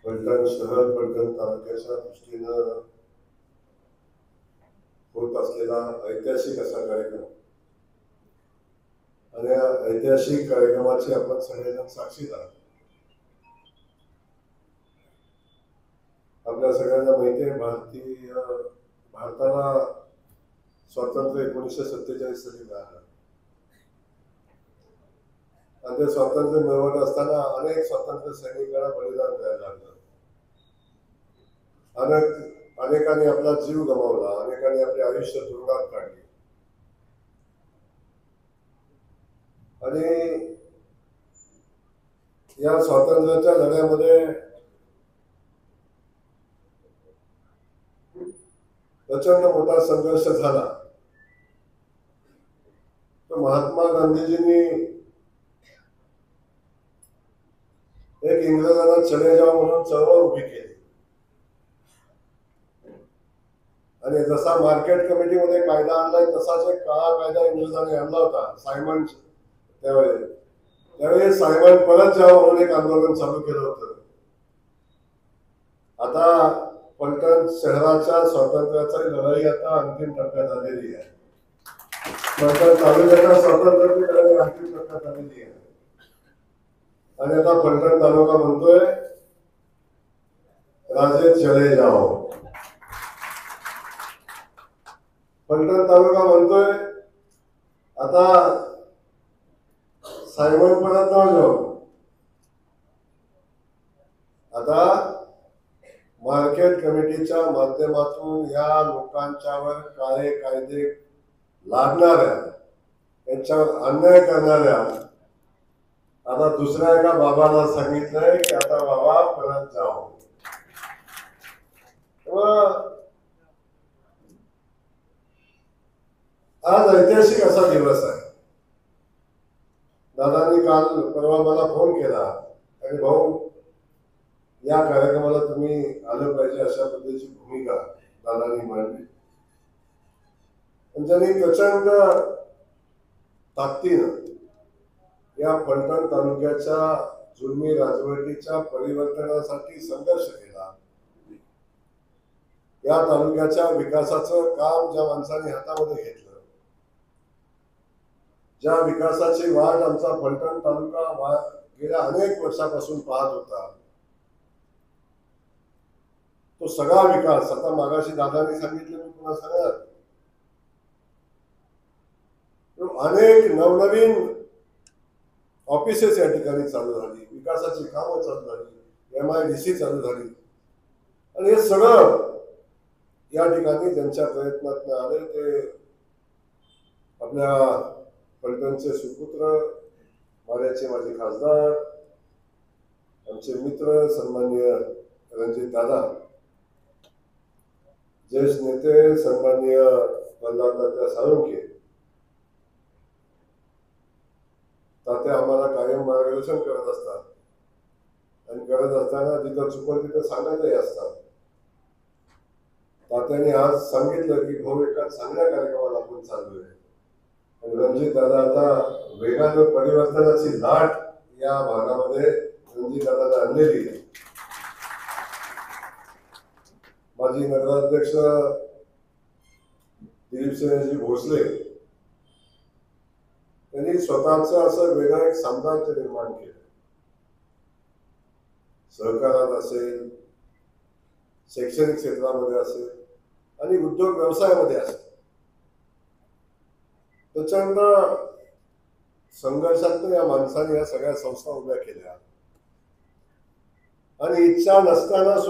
फलटण शहर फलटण तालुक्याच्या दृष्टीनं होत असलेला ऐतिहासिक असा कार्यक्रम आणि या ऐतिहासिक कार्यक्रमाचे आपण सगळेजण साक्षीदार आहोत. आपल्या सगळ्यांना माहिती आहे भारताला स्वातंत्र्य 1947 साली मिळालं आणि ते स्वातंत्र्य मिळवत असताना अनेक स्वातंत्र्य सैनिकांना बलिदान द्यायला लागलं. अनेकांनी आपला जीव गमावला, अनेकांनी आपले आयुष्य तुरुंगात काढले आणि या स्वातंत्र्याच्या लढ्यामध्ये प्रचंड मोठा संघर्ष झाला. तर महात्मा गांधीजींनी एक इंग्रजांना चले जाओ म्हणून चळवळ उभी केली आणि जसा मार्केट कमिटीमध्ये कायदा आणलाय तसाच एक काळा कायदा इंग्रजांनी आणला होता. सायमन त्यावेळी सायमन परत जावं म्हणून एक आंदोलन चालू केलं होतं. आता फलटण शहराच्या स्वातंत्र्याची लढाई आता अंतिम टप्प्यात आलेली आहे. फलटण तालुक्याच्या स्वातंत्र्याची लढाई अंतिम टप्प्यात आलेली आहे आणि आता फलटण तालुका म्हणतोय राजे चले जाओ. फलटण तालुका म्हणतोय आता सायमन परत जाऊ. आता मार्केट कमिटीच्या माध्यमातून या लोकांच्यावर काळे कायदे लादणाऱ्या, त्यांच्यावर अन्याय करणाऱ्या आता दुसऱ्या एका बाबाला सांगितलंय की आता बाबा परत जाओ. आज ऐतिहासिक असा दिवस आहे. दादांनी काल परवा मला फोन केला आणि भाऊ या कार्यक्रमाला तुम्ही आलं पाहिजे अशा पद्धतीची भूमिका दादांनी मांडली. त्यांनी प्रचंड ताकदीनं या फलटण तालुक्याच्या जुलमी राजवटीच्या परिवर्तनासाठी संघर्ष केला. या तालुक्याच्या विकासाचं काम ज्या माणसाने हातामध्ये घेतलं, ज्या विकासाची वाट आमचा फलटण तालुका गेल्या अनेक वर्षापासून पाहत होता, तो सगळा विकास आता मागाशी दादांनी सांगितलं, मी पुन्हा सांगणार, अनेक नवनवीन ऑफिसेस या ठिकाणी चालू झाली, विकासाची कामं चालू झाली, MIDC चालू झाली आणि हे सगळं या ठिकाणी ज्यांच्या प्रयत्नात आले ते आपल्या फलटणचे सुपुत्र, माढ्याचे माजी खासदार, आमचे मित्र सन्माननीय रणजित दादा, ज्येष्ठ नेते सन्माननीय प्रल्हाद साळुंखे, तात्या आम्हाला कायम मार्गदर्शन करत असतात आणि करत असताना जिथं चुकल तिथं सांगतही असतात. तात्याने आज सांगितलं की भाऊ एका चांगल्या कार्यक्रमाला आपण चाललोय आणि रणजित दादा आता वेगानं परिवर्तनाची लाट या भागामध्ये रणजित दादाने आणलेली आहे. माजी नगराध्यक्ष दिलीपसिंहजी भोसले त्यांनी स्वतःचं असं वेगळं एक साम्राज्य निर्माण केलं. सहकारात असेल, शैक्षणिक क्षेत्रामध्ये असेल आणि उद्योग व्यवसायामध्ये असेल, प्रचंड संघर्षातून या माणसाने या सगळ्या संस्था उभ्या केल्या आणि इच्छा नसताना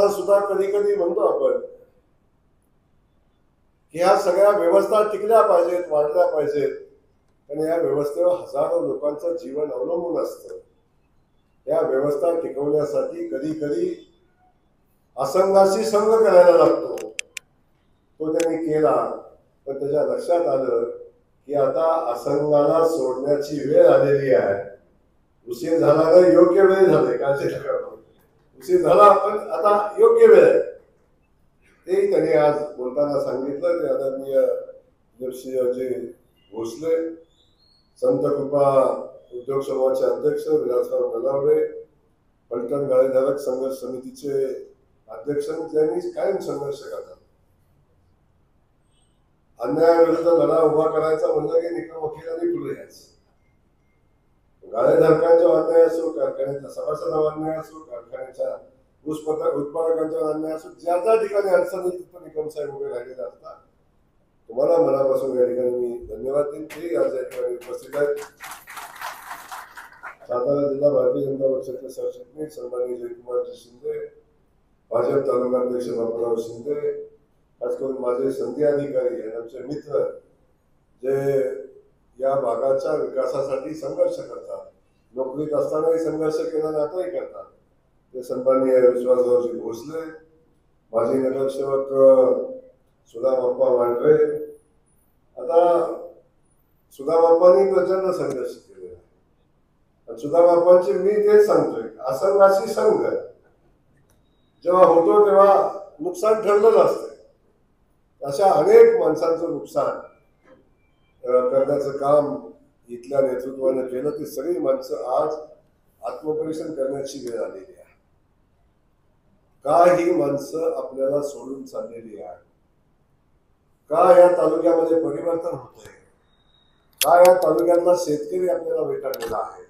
सुद्धा कधी कधी म्हणतो आपण की ह्या सगळ्या व्यवस्था टिकल्या पाहिजेत, वाढल्या पाहिजेत आणि या व्यवस्थेवर हजारो लोकांचं जीवन अवलंबून असतं. या व्यवस्था टिकवण्यासाठी कधी कधी असंघाशी संघ करायला लागतो. तो त्यांनी केला, पण त्याच्या लक्षात आलं की आता असंघाला सोडण्याची वेळ आलेली आहे. उशीर झाला तर योग्य वेळ झाले, काळजी नका करू. उशीर झाला पण आता योग्य वेळ आहे. तेही त्यांनी आज बोलताना सांगितलं. ते आदरणीय दिलीपसिंहजी भोसले, संत कृपा उद्योग समूहाचे अध्यक्ष विलासराव नलावडे, पलटण गाळेधारक संघर्ष समितीचे अध्यक्ष, त्यांनी कायम संघर्ष करतात. अन्यायाविरुद्ध लढा उभा करायचा म्हणलं की निकम वकिलांनी पुढे यायचं. गाळेधारकांचा अन्याय असो, कारखान्याच्या सभासदांचा अन्याय असो, कारखान्याच्या उत्पादकांचा अन्याय असो, ज्या ज्या ठिकाणी अडचणी तिथं निकम साहेब उभे राहिलेले असतात. तुम्हाला मनापासून या ठिकाणी मी धन्यवाद देईन. ते आज या ठिकाणी उपस्थित आहेत. सातारा जिल्हा भारतीय जनता पक्षाचे सरचिटणीस सन्माननीय जयकुमारजी शिंदे, भाजप तालुकाध्यक्ष बापूराव शिंदे, खास करून माझे संधी अधिकारी आणि आमचे मित्र जे या भागाच्या विकासासाठी संघर्ष करतात, नोकरीत असतानाही संघर्ष केला, आताही करतात, ते सन्माननीय विश्वासरावजी भोसले, माजी नगरसेवक सुदामाप्पा मांढरे. आता सुदामाप्पांनी प्रचंड संघर्ष केलेला आहे आणि सुदामाप्पांची मी तेच सांगतोय, असंघाशी संघ जेव्हा होतो तेव्हा नुकसान ठरलेलं असतं. अशा अनेक माणसांचं नुकसान करण्याचं काम इथल्या नेतृत्वाने केलं. ती सगळी माणसं आज आत्मपरीक्षण करण्याची वेळ आलेली आहे. का ही माणसं आपल्याला सोडून चाललेली आहे? का या तालुक्यामध्ये परिवर्तन होतंय? का या तालुक्यातला शेतकरी आपल्याला वैतागलेला आहे?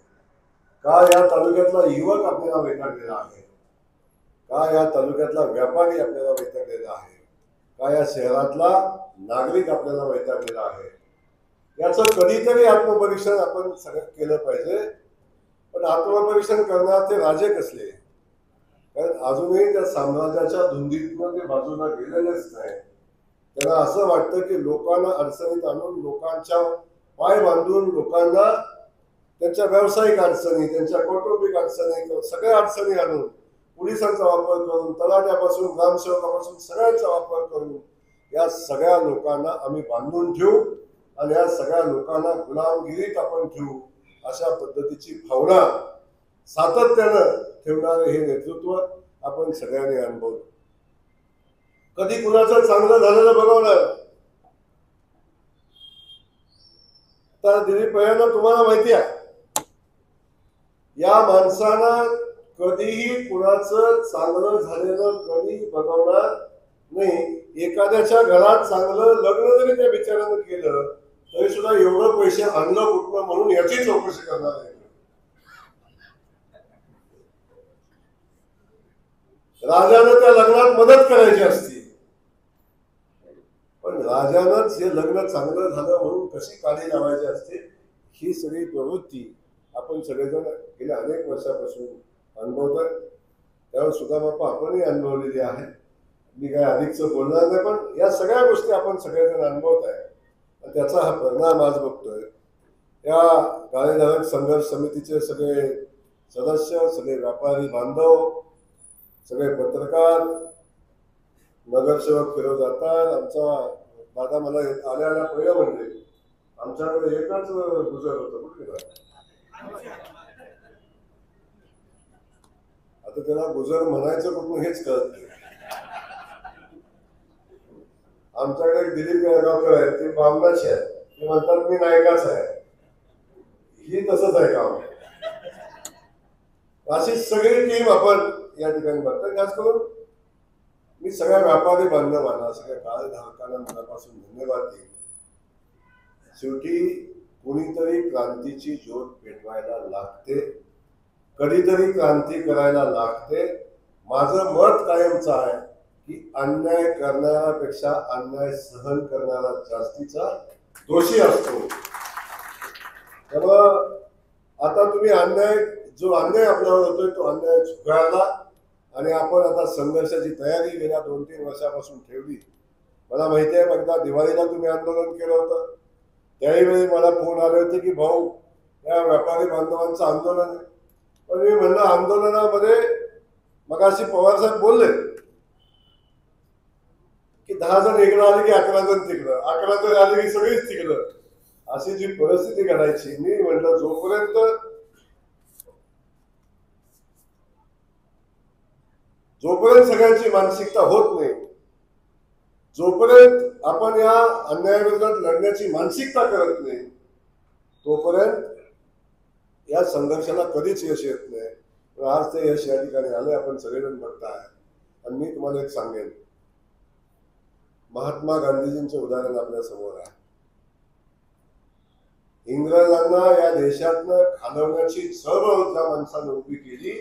का या तालुक्यातला युवक आपल्याला वैतागलेला आहे? का या तालुक्यातला व्यापारी आपल्याला वैतागलेला आहे? का या शहरातला नागरिक आपल्याला वैतागलेला आहे? याचं कधीतरी आत्मपरीक्षण आपण सगळं केलं पाहिजे. पण आत्मपरीक्षण करणार ते राजे कसले? कारण अजूनही त्या साम्राज्याच्या धुंदीतनं ते बाजूला गेलेलेच नाही. त्यांना असं वाटतं की लोकांना अडचणीत आणून, लोकांच्या पाय बांधून, लोकांना त्यांच्या व्यावसायिक अडचणी, त्यांच्या कौटुंबिक अडचणी, सगळ्या अडचणी आणून, पोलिसांचा वापर करून, तलाट्यापासून ग्रामसेवकापासून सगळ्यांचा वापर करून या सगळ्या लोकांना आम्ही बांधून ठेवू आणि या सगळ्या लोकांना गुलामगिरीत आपण ठेवू, अशा पद्धतीची भावना सातत्यानं ठेवणारे हे नेतृत्व आपण सगळ्यांनी अनुभवलं. कधी कुणाचं चांगलं झालेलं बघवलं तर दिलीप भैयानं तुम्हाला माहिती आहे, या माणसानं कधीही कुणाचं चांगलं झालेलं कधी बघवणार नाही. एखाद्याच्या घरात चांगलं लग्न जरी त्या बिचारानं केलं तरी सुद्धा एवढं पैसे आणलं कुठलं म्हणून याची चौकशी करणार आहे. राजानं त्या लग्नात मदत करायची असती, पण राजानंच हे लग्न चांगलं झालं म्हणून कशी काळी लावायची असते, ही सगळी प्रवृत्ती आपण सगळेजण गेल्या अनेक वर्षापासून अनुभवतात. त्यावर सुदामाप्पा आपणही अनुभवलेली आहे. मी काय अधिकच बोलणार नाही, पण या सगळ्या गोष्टी आपण सगळेजण अनुभवत आहे. त्याचा हा परिणाम आज बघतोय. या गाळेधारक संघर्ष समितीचे सगळे सदस्य, सगळे व्यापारी बांधव, सगळे पत्रकार, नगरसेवक फिरव जातात. आमचा दादा मला आल्या पहिलं म्हणजे आमच्याकडे एकच गुजर होतं, कुठे आता त्याला गुजर म्हणायचं कुठून हेच कळत नाही. आमच्याकडे दिलीप गावकर आहे, ते बामणाचे आहेत, ते म्हणतात मी नायकाच आहे. ही तसंच आहे काम. अशी सगळी टीम आपण या ठिकाणी बघतो. खास करून मी सगळ्या व्यापारी बांधवांना, सगळ्या गाळेधारकांना मनापासून धन्यवाद देईन. शेवटी कुणीतरी क्रांतीची ज्योत पेटवायला लागते, कधीतरी क्रांती करायला लागते. माझं मत कायमचं आहे की अन्याय करणाऱ्यापेक्षा अन्याय सहन करणारा जास्तीचा दोषी असतो. त्यामुळं आता तुम्ही जो अन्याय आपल्यावर होतोय तो अन्याय झुगाळला आणि आपण आता संघर्षाची तयारी गेल्या 2-3 वर्षापासून ठेवली. मला माहिती आहे, एकदा दिवाळीला तुम्ही आंदोलन केलं होतं, त्यावेळी मला फोन आले होते की भाऊ या व्यापारी बांधवांचं आंदोलन आहे. पण मी म्हणलं आंदोलनामध्ये मगाशी पवार साहेब बोलले की 10 जण इकडं आले की 11 जण तिकडं, 11 जण आले की सगळीच तिकडं, अशी जी परिस्थिती घडायची. मी म्हटलं जोपर्यंत सगळ्यांची मानसिकता होत नाही, जोपर्यंत आपण या अन्यायाविरोधात लढण्याची मानसिकता करत नाही, तोपर्यंत या संघर्षाला कधीच यश येत नाही. पण आज ते यश या ठिकाणी आले, आपण सगळेजण बघताय. आणि मी तुम्हाला एक सांगेन, महात्मा गांधीजींचे उदाहरण आपल्या समोर आहे. इंग्रजांना या देशातनं घालवण्याची चळवळ ज्या माणसानं उभी केली,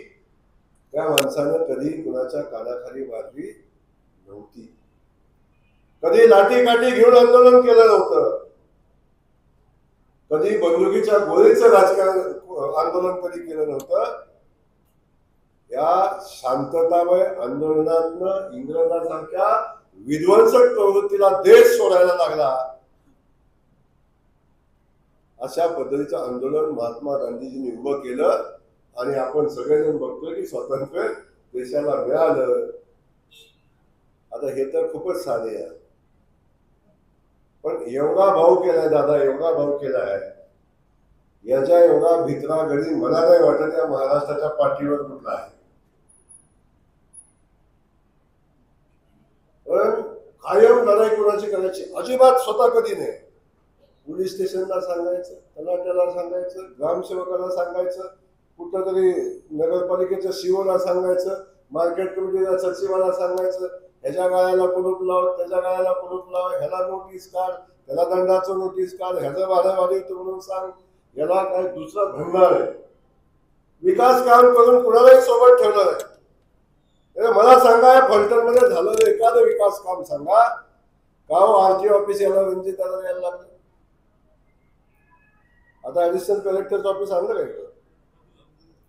त्या माणसानं कधी कुणाच्या कानाखाली मारली नव्हती. कधी लाठी काठी घेऊन आंदोलन केलं नव्हतं. कधी बंदुकीच्या गोळीचं राजकारण आंदोलन कधी केलं नव्हतं. या शांततामय आंदोलनातनं इंग्रजांसारख्या विध्वंसक प्रवृत्तीला देश सोडायला लागला. अशा पद्धतीचं आंदोलन महात्मा गांधीजींनी उभं केलं आणि आपण सगळेजण बघतोय की स्वातंत्र्य देशाला मिळालं. आता हे तर खूपच साधे आहे, पण एवढा भाव केलाय दादा, एवढा भाव केलाय, याच्या एवढा भित्रा गडी मला नाही वाटत या महाराष्ट्राच्या पाठीवर कुठला आहे. पण कायम लढाई कोणाची करायची अजिबात स्वतः कधी नाही. पोलीस स्टेशनला सांगायचं, तलाट्याला सांगायचं, ग्रामसेवकाला सांगायचं, कुठं तरी नगरपालिकेच्या सीओला सांगायचं, मार्केट कमिटीच्या सचिवाला सांगायचं, ह्याच्या गाळ्याला कुलूप लाव, त्याच्या गाळ्याला कुलूप लाव, ह्याला नोटीस काढ, त्याला दंडाचं नोटीस काढ, ह्याचं भाडं वाढवतो म्हणून सांग. याला काय दुसरा धंदा आहे. विकास काम करून कुणालाही सोबत ठेवलं नाही. मला सांगा, या फलटणमध्ये झालं एखादं विकास काम सांगा का हो आरटीओ ऑफिस याला रणजित यायला लागलं. आता ऍडिशनल कलेक्टरचं ऑफिस आणलं काय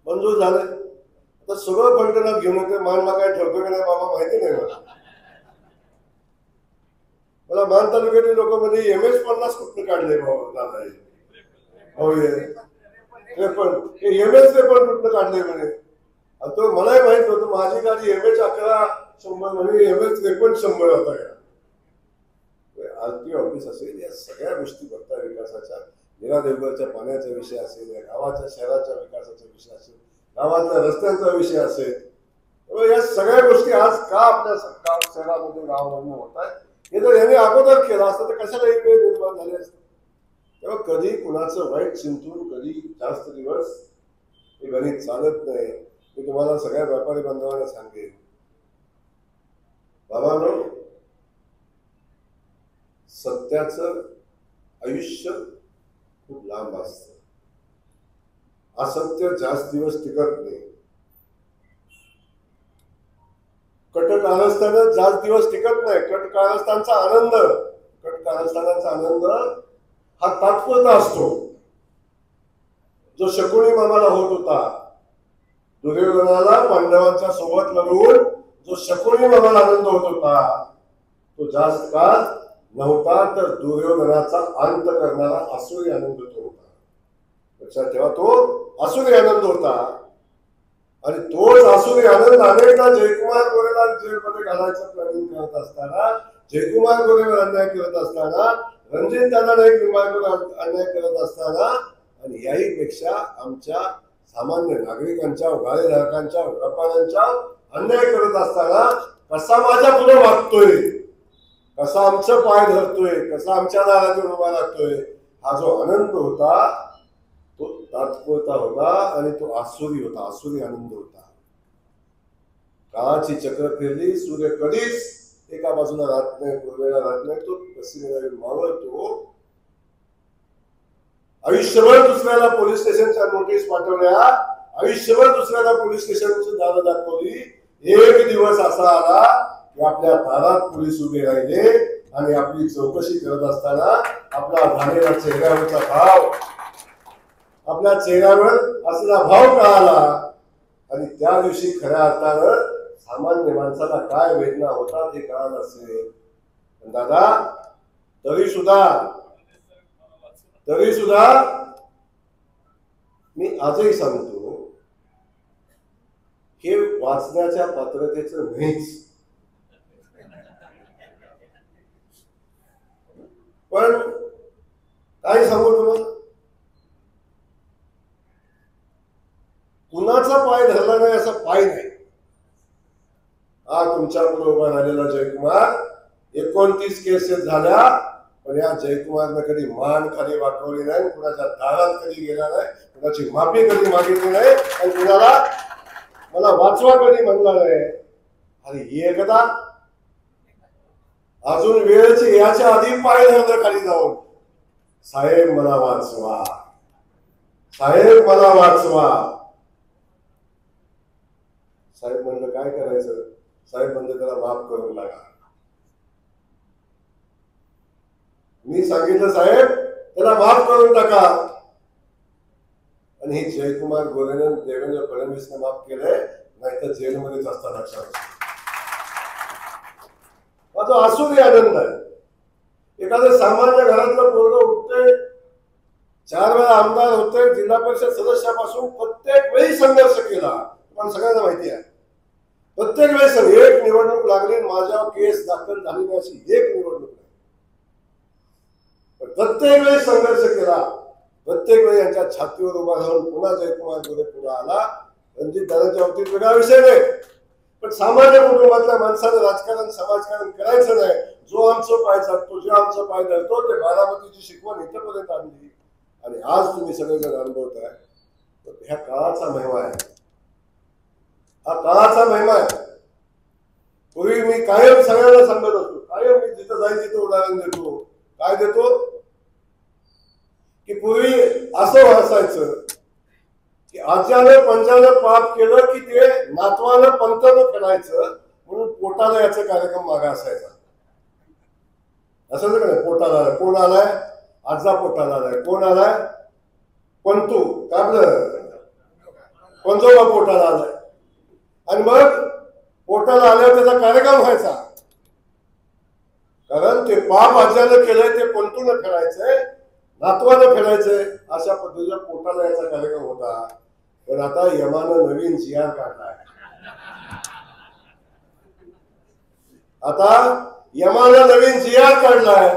मंजूर झालंय. आता सगळं फलटणात घेऊन येते. मानला काय ठेवतो की नाही बाबा माहिती नाही मला मान तालुक्यातील लोक मध्ये MS-50 कुठं काढले बाबा दादा. हो MS-53 कुठं काढले म्हणे. तो मलाही माहित होतं. माझी गाडी MS-11 म्हणे MS-53 होता का. आरटीओ ऑफिस असेल, या सगळ्या गोष्टी बघता विकासाच्या, नीरा देवगडच्या पाण्याचा विषय असेल, या गावाच्या शहराच्या विकासाचा विषय असेल, गावातल्या रस्त्यांचा विषय असेल, या सगळ्या गोष्टी आज का आपल्या शहरामध्ये गावामधून होत आहेत. हे जर यांनी अगोदर केलं असतं तर कशाला एक वेळ निर्माण झाले असते. तेव्हा कधी कुणाचं वाईट चिंतून कधी जास्त दिवस हे गणित चालत नाही. मी तुम्हाला सगळ्या व्यापारी बांधवांना सांगेन, बाबांनो, सत्याचं आयुष्य खूप लांब असतं. असत्य जास्त दिवस टिकत नाही. कट कारस्थान जास्त दिवस टिकत नाही. कट कारस्थानचा आनंद हा तात्पुरता असतो. जो शकुनी मामाला होत होता, दुर्योधनाला पांडवांच्या सोबत लढवून जो शकुनी मामाला आनंद होत होता, तो जास्त काळ नव्हता. तर दुर्योधनाचा अंत करणारा आसुरी आनंद तो होता. लक्षात ठेवा, तो आसुरी आनंद होता. आणि तोच आसुरी आनंद अनेकदा जयकुमार गोरेला जेलमध्ये घालायचं प्लॅनिंग करत असताना, जयकुमार गोरेवर अन्याय करत असताना, रणजित दादा नाईक निंबाळकर अन्याय करत असताना, आणि याही पेक्षा आमच्या सामान्य नागरिकांच्या, गाळेधारकांच्या, व्यापाऱ्यांच्या अन्याय करत असताना कसा माझ्या पुढे वागतोय, कसा आमचं पाय धरतोय, कसा आमच्या दारात उभा राहतोय, हा जो आनंद होता तो तात्पुरता होता आणि तो आसुरी होता, आसुरी आनंद होता. काळाची चक्र फिरली, सूर्य कधीच एका बाजूला राहत नाही, पूर्वेला राहत नाही, तो पश्चिमेला मावळतो. आयुष्यभर दुसऱ्याला पोलीस स्टेशनच्या नोटीस पाठवल्या, आयुष्यभर दुसऱ्याला पोलीस स्टेशनची दारं दाखवली. एक दिवस असा आला की आपल्या दारात पोलीस उभे राहिले आणि आपली चौकशी करत असताना आपला झालेला चेहऱ्यावरचा भाव, आपल्या चेहऱ्यावर असलेला भाव कळाला. आणि त्या दिवशी खऱ्या अर्थानं सामान्य माणसाला काय वेदना होता ते कळालं असेल. दादा, तरी सुद्धा मी आजही सांगतो, हे वाचण्याच्या पात्रतेचं नाहीच, पण काय सांगू तुम्हाला, कुणाचा पाय धरला नाही असा पाय नाही. हा तुमच्या पुढे उभा राहिलेला जयकुमार 29 केसेस झाल्या, पण या जयकुमारनं कधी मान खाली वाकवली नाही, कुणाच्या दारात कधी गेला नाही, कुणाची माफी कधी मागितली नाही आणि कुणाला मला वाचवा कधी म्हणला नाही. आणि एकदा अजून वेळेची याच्या आधी पाय धरलं खाली जाऊन, साहेब मला वाचवा, साहेब मला वाचवा. साहेब म्हणलं काय करायचं? साहेब म्हणलं त्याला माफ करून टाका. मी सांगितलं साहेब त्याला माफ करून टाका. आणि हे जयकुमार गोरेनं देवेंद्र फडणवीसने माफ केलंय, नाहीतर जेलमध्येच असता लक्षात. माझा असूनही आनंद आहे. एखादं सामान्य घरातलं पोरगं उठतंय, 4 वेळा आमदार होते, जिल्हा परिषद सदस्यापासून प्रत्येक वेळी संघर्ष केला, तुम्हाला सगळ्यांना माहिती आहे. प्रत्येक वेळेस एक निवडणूक लागली माझ्यावर केस दाखल झाली नाही अशी एक निवडणूक नाही. प्रत्येक वेळी संघर्ष केला, प्रत्येक वेळी यांच्या छातीवर उभा राहून पुन्हा जयकुमार गोरे पुढे आला. रणजितदादांच्या बाबतीत वेगळा विषय नाही, पण सामान्य कुटुंबातल्या माणसानं राजकारण समाजकारण करायचं नाही. जो आमचं पाय चालतो, जो आमचं पाय धरतो, ते बारामतीची शिकवण इथपर्यंत आणली. आणि आज तुम्ही सगळेजण अनुभवताय. ह्या काळाचा महिमा आहे, हा काळाचा महिमा आहे. पूर्वी मी कायम सगळ्यांना सांगत असतो, कायम मी जिथं जाईल तिथं उदाहरण देतो. काय देतो की पूर्वी असं असायचं की आज्यानं पंजानं पाप केलं की ते नातवानं पंतानं फेडायचं, म्हणून पोटाला याचा कार्यक्रम मागा असायचा. असं नाही, पोटाला आलाय, कोण आलाय? आजा पोटाला आलाय. कोण आलाय? पंतू कापलं, पंजोबा पोटाला आलाय. आणि मग पोटाला आल्यावर त्याचा कार्यक्रम व्हायचा, कारण ते पाप आज्यानं केलंय ते पंतूनं फेडायचंय, नातवानं फेडायचंय. अशा पद्धतीचा पोटाला याचा कार्यक्रम होता. पण आता यमानं नवीन जियार काढलाय. आता यमानं नवीन जियार काढलाय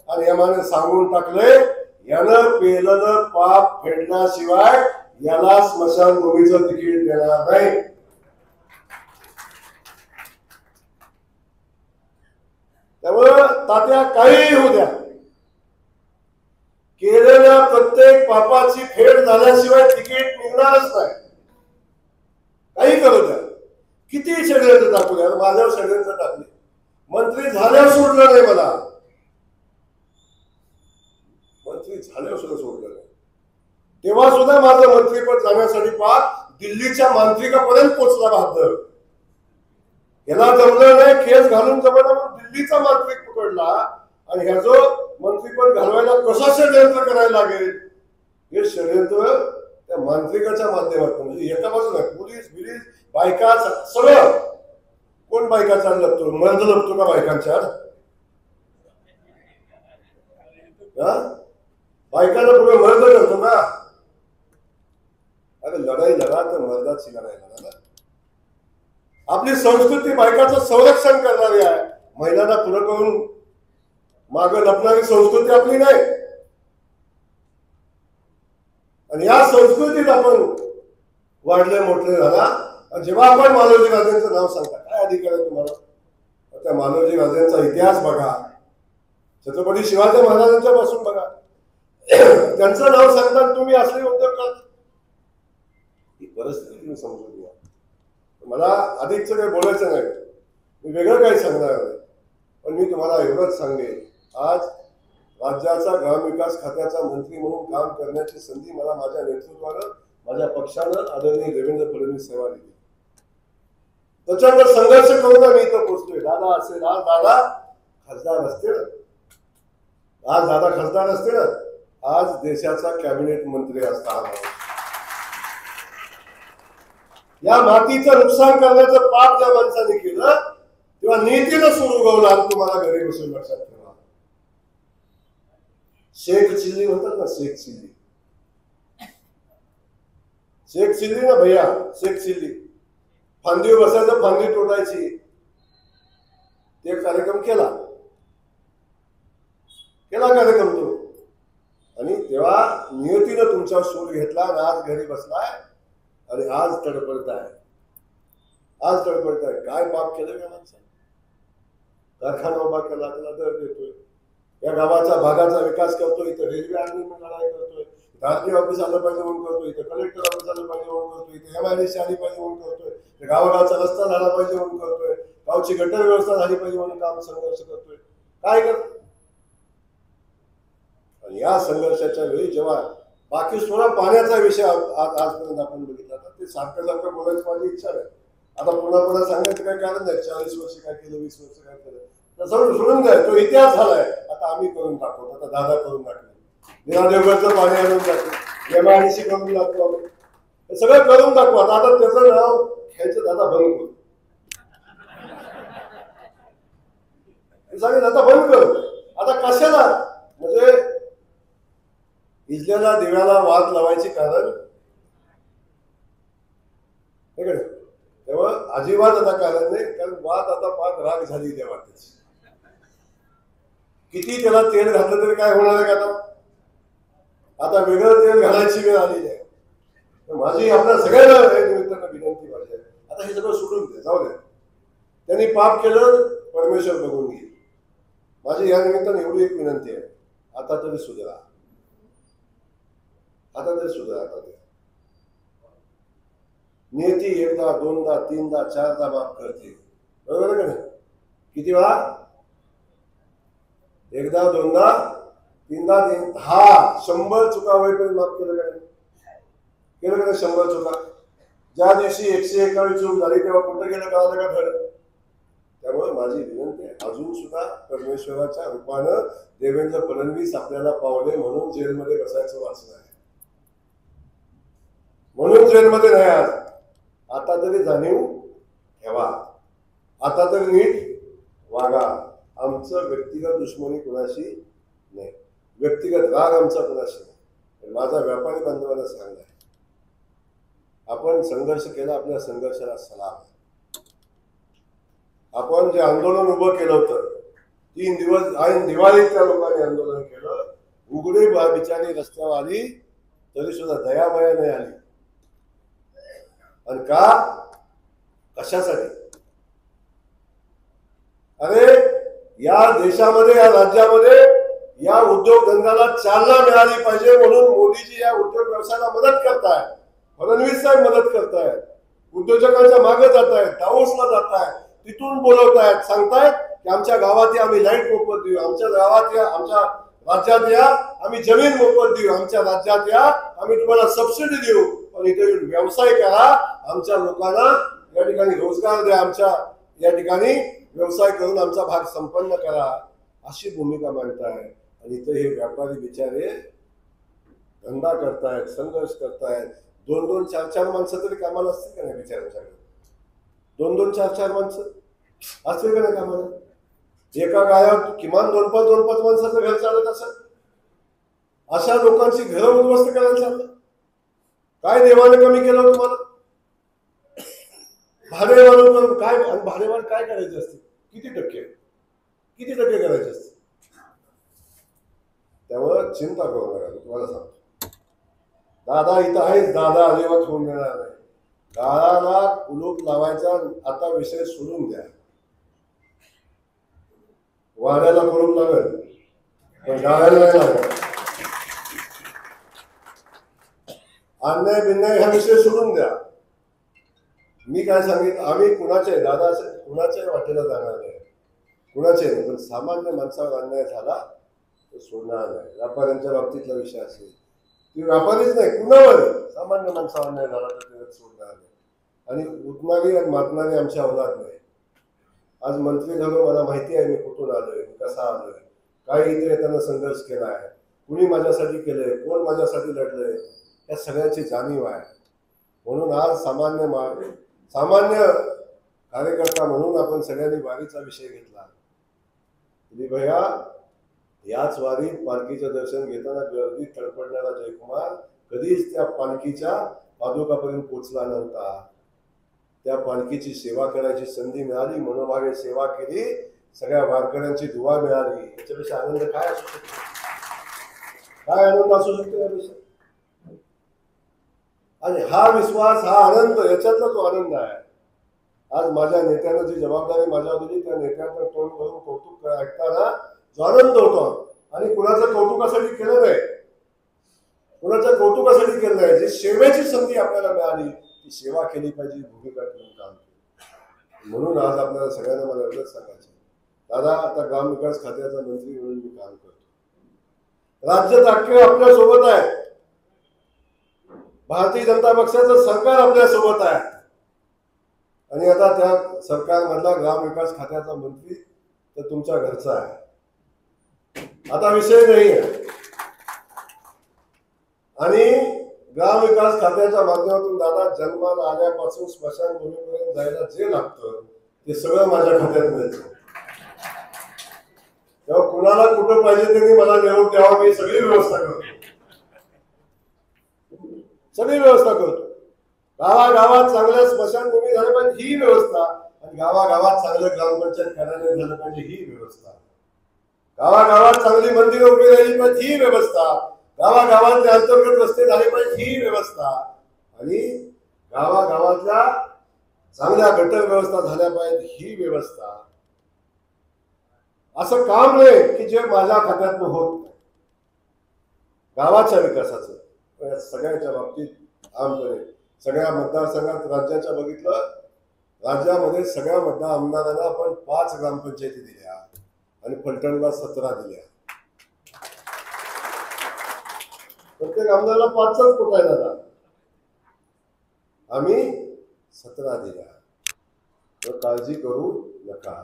आणि यमानं सांगून टाकले, यानं पेलेलं पाप फेडल्याशिवाय याला स्मशानभूमीचं तिकीट देणार नाही. त्यामुळं तात्या काही होऊ द्या, केलेल्या प्रत्येक पापाची फेड झाल्याशिवाय तिकीट निघणारच नाही. काही करू द्या, किती षडयंत्र टाकू द्या. माझ्यावर षडयंत्र टाकले, मंत्री झाल्यावर सोडलं नाही मला, मंत्री झाल्यावर सुद्धा सोडलं नाही. तेव्हा सुद्धा माझं मंत्रीपद जाण्यासाठी पाक दिल्लीच्या मांत्रिकापर्यंत पोहोचला बहादर. याला जमलं नाही, केस घालून जमलं म्हणून दिल्लीचा मांत्रिक पकडला. आणि ह्या जो मंत्रीपद घालवायला कसं षडयंत्र करायला लागेल, हे षडयंत्र त्या मांत्रिकाच्या माध्यमातून, म्हणजे एका बाजूला पोलीस बिलीस बायका सगळं. कोण बायकाचा लपतो? मर्द लपतो का बायकांच्या? बायकांना पुढे मर्द करतो का? अरे लढाई लढा तर मर्दाची लढाई लढा. आपली संस्कृती बायकाचं संरक्षण करणारी आहे, महिलांना पुढे करून माग लपणारी संस्कृती आपली नाही. आणि या संस्कृतीत आपण वाढले मोठे झाला. जेव्हा आपण मालोजी राजेंचं नाव सांगता, काय अधिकार आहे तुम्हाला? त्या मालोजी राजेंचा इतिहास बघा, छत्रपती शिवाजी महाराजांच्या पासून बघा, त्यांचं नाव सांगताना तुम्ही असले उद्योग करता. ही परिस्थिती तुम्ही समजून घ्या. मला अधिकच काही बोलायचं नाही, मी वेगळं काही सांगणार नाही. पण मी तुम्हाला एवढंच सांगेन, आज राज्याचा ग्रामविकास खात्याचा मंत्री म्हणून काम करण्याची संधी मला माझ्या नेतृत्वानं, माझ्या पक्षानं आदरणीय देवेंद्र फडणवीस साहेबांनी दिली. प्रचंड संघर्ष करून मी इथं पोहोचतोय. दादा असेल, आज दादा खासदार असते ना, आज दादा खासदार असते ना, आज देशाचा कॅबिनेट मंत्री असतात. या मातीचं नुकसान करण्याचं पाप ज्या माणसाने केलं, तेव्हा नीतीनं सुरू गवला. तुम्हाला घरी बसून लक्षात ठेवा. शेख चिल्ली म्हणतात ना, शेख चिल्ली, शेख चिल्ली ना भैया, शेख चिल्ली. फांदीवर बसायचं, फांदी तोडायची, ते कार्यक्रम केला कार्यक्रम तो. आणि तेव्हा नियतीनं तुमच्यावर सूर घेतला आणि आज घरी बसलाय आणि आज तडपडताय. काय पाप केलं का माणसाने? कारखाना उभा केला, त्याला दर देतोय. या गावाचा भागाचा विकास करतोय, इथं रेल्वे आली म्हणून लढाई करतोय, आरटी ऑफिस आलं पाहिजे म्हणून करतोय, इथं कलेक्टर ऑफिस आलं पाहिजे म्हणून करतोय, इथे MIDC आली पाहिजे म्हणून करतोय, गावागावचा रस्ता झाला पाहिजे म्हणून करतोय, गावची गटर व्यवस्था झाली पाहिजे म्हणून काम संघर्ष करतोय. काय करतो? आणि या संघर्षाच्या वेळी जेव्हा बाकी सोडा पाण्याचा विषय आजपर्यंत आपण बघितला तर ते सारखं सारखं बोलायची माझी इच्छा नाही. आता पुन्हा पुन्हा सांगायचं काही कारण नाही. 40 वर्ष काय केलं, 20 वर्ष काय केलं, तर सगळं सोडून द्या. तो इतिहास झालाय. आता आम्ही करून टाकतो. आता दादा करून टाकले, देवादेवगडचं पाणी आणून टाकतो, MIDC करून टाकतो, आम्ही हे सगळं करून टाकू. आता त्याचं नाव घ्यायचं दादा बंद करू, सांगेल आता बंद करू. आता कशाला म्हणजे इजलेला दिव्याला वाद लावायची कारण तेव्हा अजिबात आता कारण नाही. कारण वाद आता पाक राग झाली त्या वाटेची. किती त्याला तेल घातलं तरी काय होणार आहे का? आता वेगळं तेल घालायची वेळ आलेली आहे. माझी आपल्या सगळ्यांना निमित्तानं विनंती माझी आहे, आता हे सगळं सोडून दे, जाऊ दे. त्यांनी पाप केलं, परमेश्वर बघून घेईल. माझी या निमित्तानं एवढी एक विनंती आहे, आता तरी सुधारा. आता तरी सुधारा. आता ते नियती एकदा, दोनदा, तीनदा, चारदा माफ करते, बरोबर आहे का नाही? किती वेळा? एकदा, दोनदा, तीनदा, 10, 100 चुका होईपर्यंत माफ केलं का नाही? केलं का नाही? 100 चुका. ज्या दिवशी 141 चूक झाली तेव्हा कुठं गेलं कळालं का खरं? त्यामुळे माझी विनंती आहे, अजून सुद्धा परमेश्वराच्या रूपानं देवेंद्र फडणवीस आपल्याला पावले म्हणून जेलमध्ये बसायचं वाचन आहे, म्हणून जेलमध्ये नाही. आज आता तरी जाणीव ठेवा, आता तरी नीट वागा. आमचं व्यक्तिगत दुश्मनी कुणाशी नाही, व्यक्तिगत राग आमचा कुणाशी नाही. माझा व्यापारी बांधवांना सांगणार, आपण संघर्ष केला, आपल्या संघर्षाला सलाम. आपण जे आंदोलन उभं केलं होतं 3 दिवस ऐन दिवाळीत त्या लोकांनी आंदोलन केलं. उघडी बिचारी रस्त्यावर आली तरी सुद्धा दयामया नाही आली. आणि का? कशासाठी? अरे या देशामध्ये, या राज्यामध्ये या उद्योगधंद्याला चालना मिळाली पाहिजे म्हणून मोदीजी या उद्योग व्यवसायाला मदत करतायत, फडणवीस साहेब मदत करतायत, उद्योजकांच्या मागे जात आहेत, दावोसला जात आहेत, तिथून बोलवतायत, सांगतायत की आमच्या गावात या, आम्ही लाईट मोफत देऊ, आमच्या गावात या, आमच्या राज्यात या, आम्ही जमीन मोफत देऊ, आमच्या राज्यात या, आम्ही तुम्हाला सबसिडी देऊ, पण इथे व्यवसाय करा, आमच्या लोकांना या ठिकाणी रोजगार द्या, आमच्या या ठिकाणी व्यवसाय करून आमचा भाग संपन्न करा, अशी भूमिका मांडताय. आणि इथे हे व्यापारी बिचारे धंदा करतायत, संघर्ष करतायत. 2-2, 4-4 माणसं तरी कामाला असतील का नाही बिचाऱ्यांच्याकडे? 2-2, 4-4 माणसं असतील का नाही कामाला? एका गावात किमान 2-5 माणसाचं घर चालत असत. अशा लोकांची घरं उद्ध्वस्त करायला चाललं. काय देवाने कमी केलं तुम्हाला? भाडेवाढ काय? आणि भाडेवाढ काय करायची असते? किती टक्के करायचे असते? त्यामुळे चिंता करू नका. तुम्हाला सांगतो, दादा इथं आहेच, दादा अजिबात होऊन देणार नाही. दादाला कुलूप लावायचा आता विषय सोडून द्या. वाड्याला कुलूप लागेल पण गाड्याला नाही लागेल. अन्याय बिन्याय हा विषय सोडून द्या. मी काय सांगितलं, आम्ही कुणाचे दादा असेल कुणाच्याही वाटेला जाणार नाही, कुणाचे नाही. पण सामान्य माणसावर अन्याय झाला तर सोडणार नाही. व्यापाऱ्यांच्या बाबतीतला विषय असेल, ती व्यापारीच नाही, कुणावर सामान्य माणसावर अन्याय झाला तर ते सोडणार नाही. आणि उठणारी आणि मातणारी आमच्या अवलाद नाही. आज मंत्री झालो, मला माहिती आहे मी कुठून आलोय, कसा आलोय, काय इथे येताना संघर्ष केला आहे, कुणी माझ्यासाठी केलंय, कोण माझ्यासाठी लढलंय, या सगळ्याची जाणीव आहे. म्हणून आज सामान्य कार्यकर्ता म्हणून आपण सगळ्यांनी वारीचा विषय घेतला. भैया याच वारीत पालखीचं दर्शन घेताना गर्दीत तडफडणारा जयकुमार कधीच त्या पालखीच्या पादुकापर्यंत पोहोचला नव्हता. त्या पालखीची सेवा करायची संधी मिळाली, मनोभावे सेवा केली, सगळ्या वारकऱ्यांची दुवा मिळाली. याच्यापेक्षा आनंद काय असू शकतो? काय आनंद असू शकतो यापेक्षा? आणि हा विश्वास, हा आनंद, याच्यातला तो आनंद आहे. आज माझ्या नेत्यानं जी जबाबदारी माझ्यावर दिली, त्या नेत्यांचं तोंड भरून कौतुक ऐकताना जो आनंद होतो आणि कुणाचं कौतुकासाठी केलं नाही, कुणाच्या कौतुकासाठी केलं नाही. जी सेवेची संधी आपल्याला मिळाली ती सेवा केली पाहिजे, भूमिका ठेवून काम केलं. म्हणून आज आपल्याला सगळ्यांना मला एवढंच सांगायचं, दादा आता ग्रामविकास खात्याचा मंत्री म्हणून मी काम करतो. राज्य अख्खे आपल्या सोबत आहे, भारतीय जनता पक्षाचं सरकार आपल्या सोबत आहे आणि आता त्या सरकारमधला ग्रामविकास खात्याचा मंत्री तर तुमच्या घरचा आहे, आता विषय नाही आहे. आणि ग्रामविकास खात्याच्या माध्यमातून दादा जन्माला आल्यापासून स्मशानभूमीपर्यंत जायला जे लागतं ते सगळं माझ्या खात्यात मिळतं. तेव्हा कुणाला कुठं पाहिजे त्यांनी मला निरोप द्यावा, मी सगळी व्यवस्था करतो, सगळी व्यवस्था करतो. गावागावात चांगल्या स्मशानभूमी झाल्या पाहिजे ही व्यवस्था, आणि गावागावात चांगलं ग्रामपंचायत कार्यालय झालं पाहिजे ही व्यवस्था, गावागावात चांगली मंदिरं उभी राहिली पाहिजे ही व्यवस्था, गावागावातले अंतर्गत रस्ते झाले पाहिजे ही व्यवस्था, आणि गावागावातल्या चांगल्या गटर व्यवस्था झाल्या पाहिजे ही व्यवस्था. असं काम नाही की जे माझ्या खात्यातून होत नाही. गावाच्या विकासाचं सगळ्यांच्या बाबतीत आमकडे सगळ्या मतदारसंघात राज्याच्या बघितलं, राज्यामध्ये सगळ्या आमदारांना आपण 5 ग्रामपंचायती दिल्या आणि फलटणला 17 दिल्या. प्रत्येक आमदाराला 5च कुठं आहे दादा, आम्ही 17 दिल्या. तर काळजी करू नका.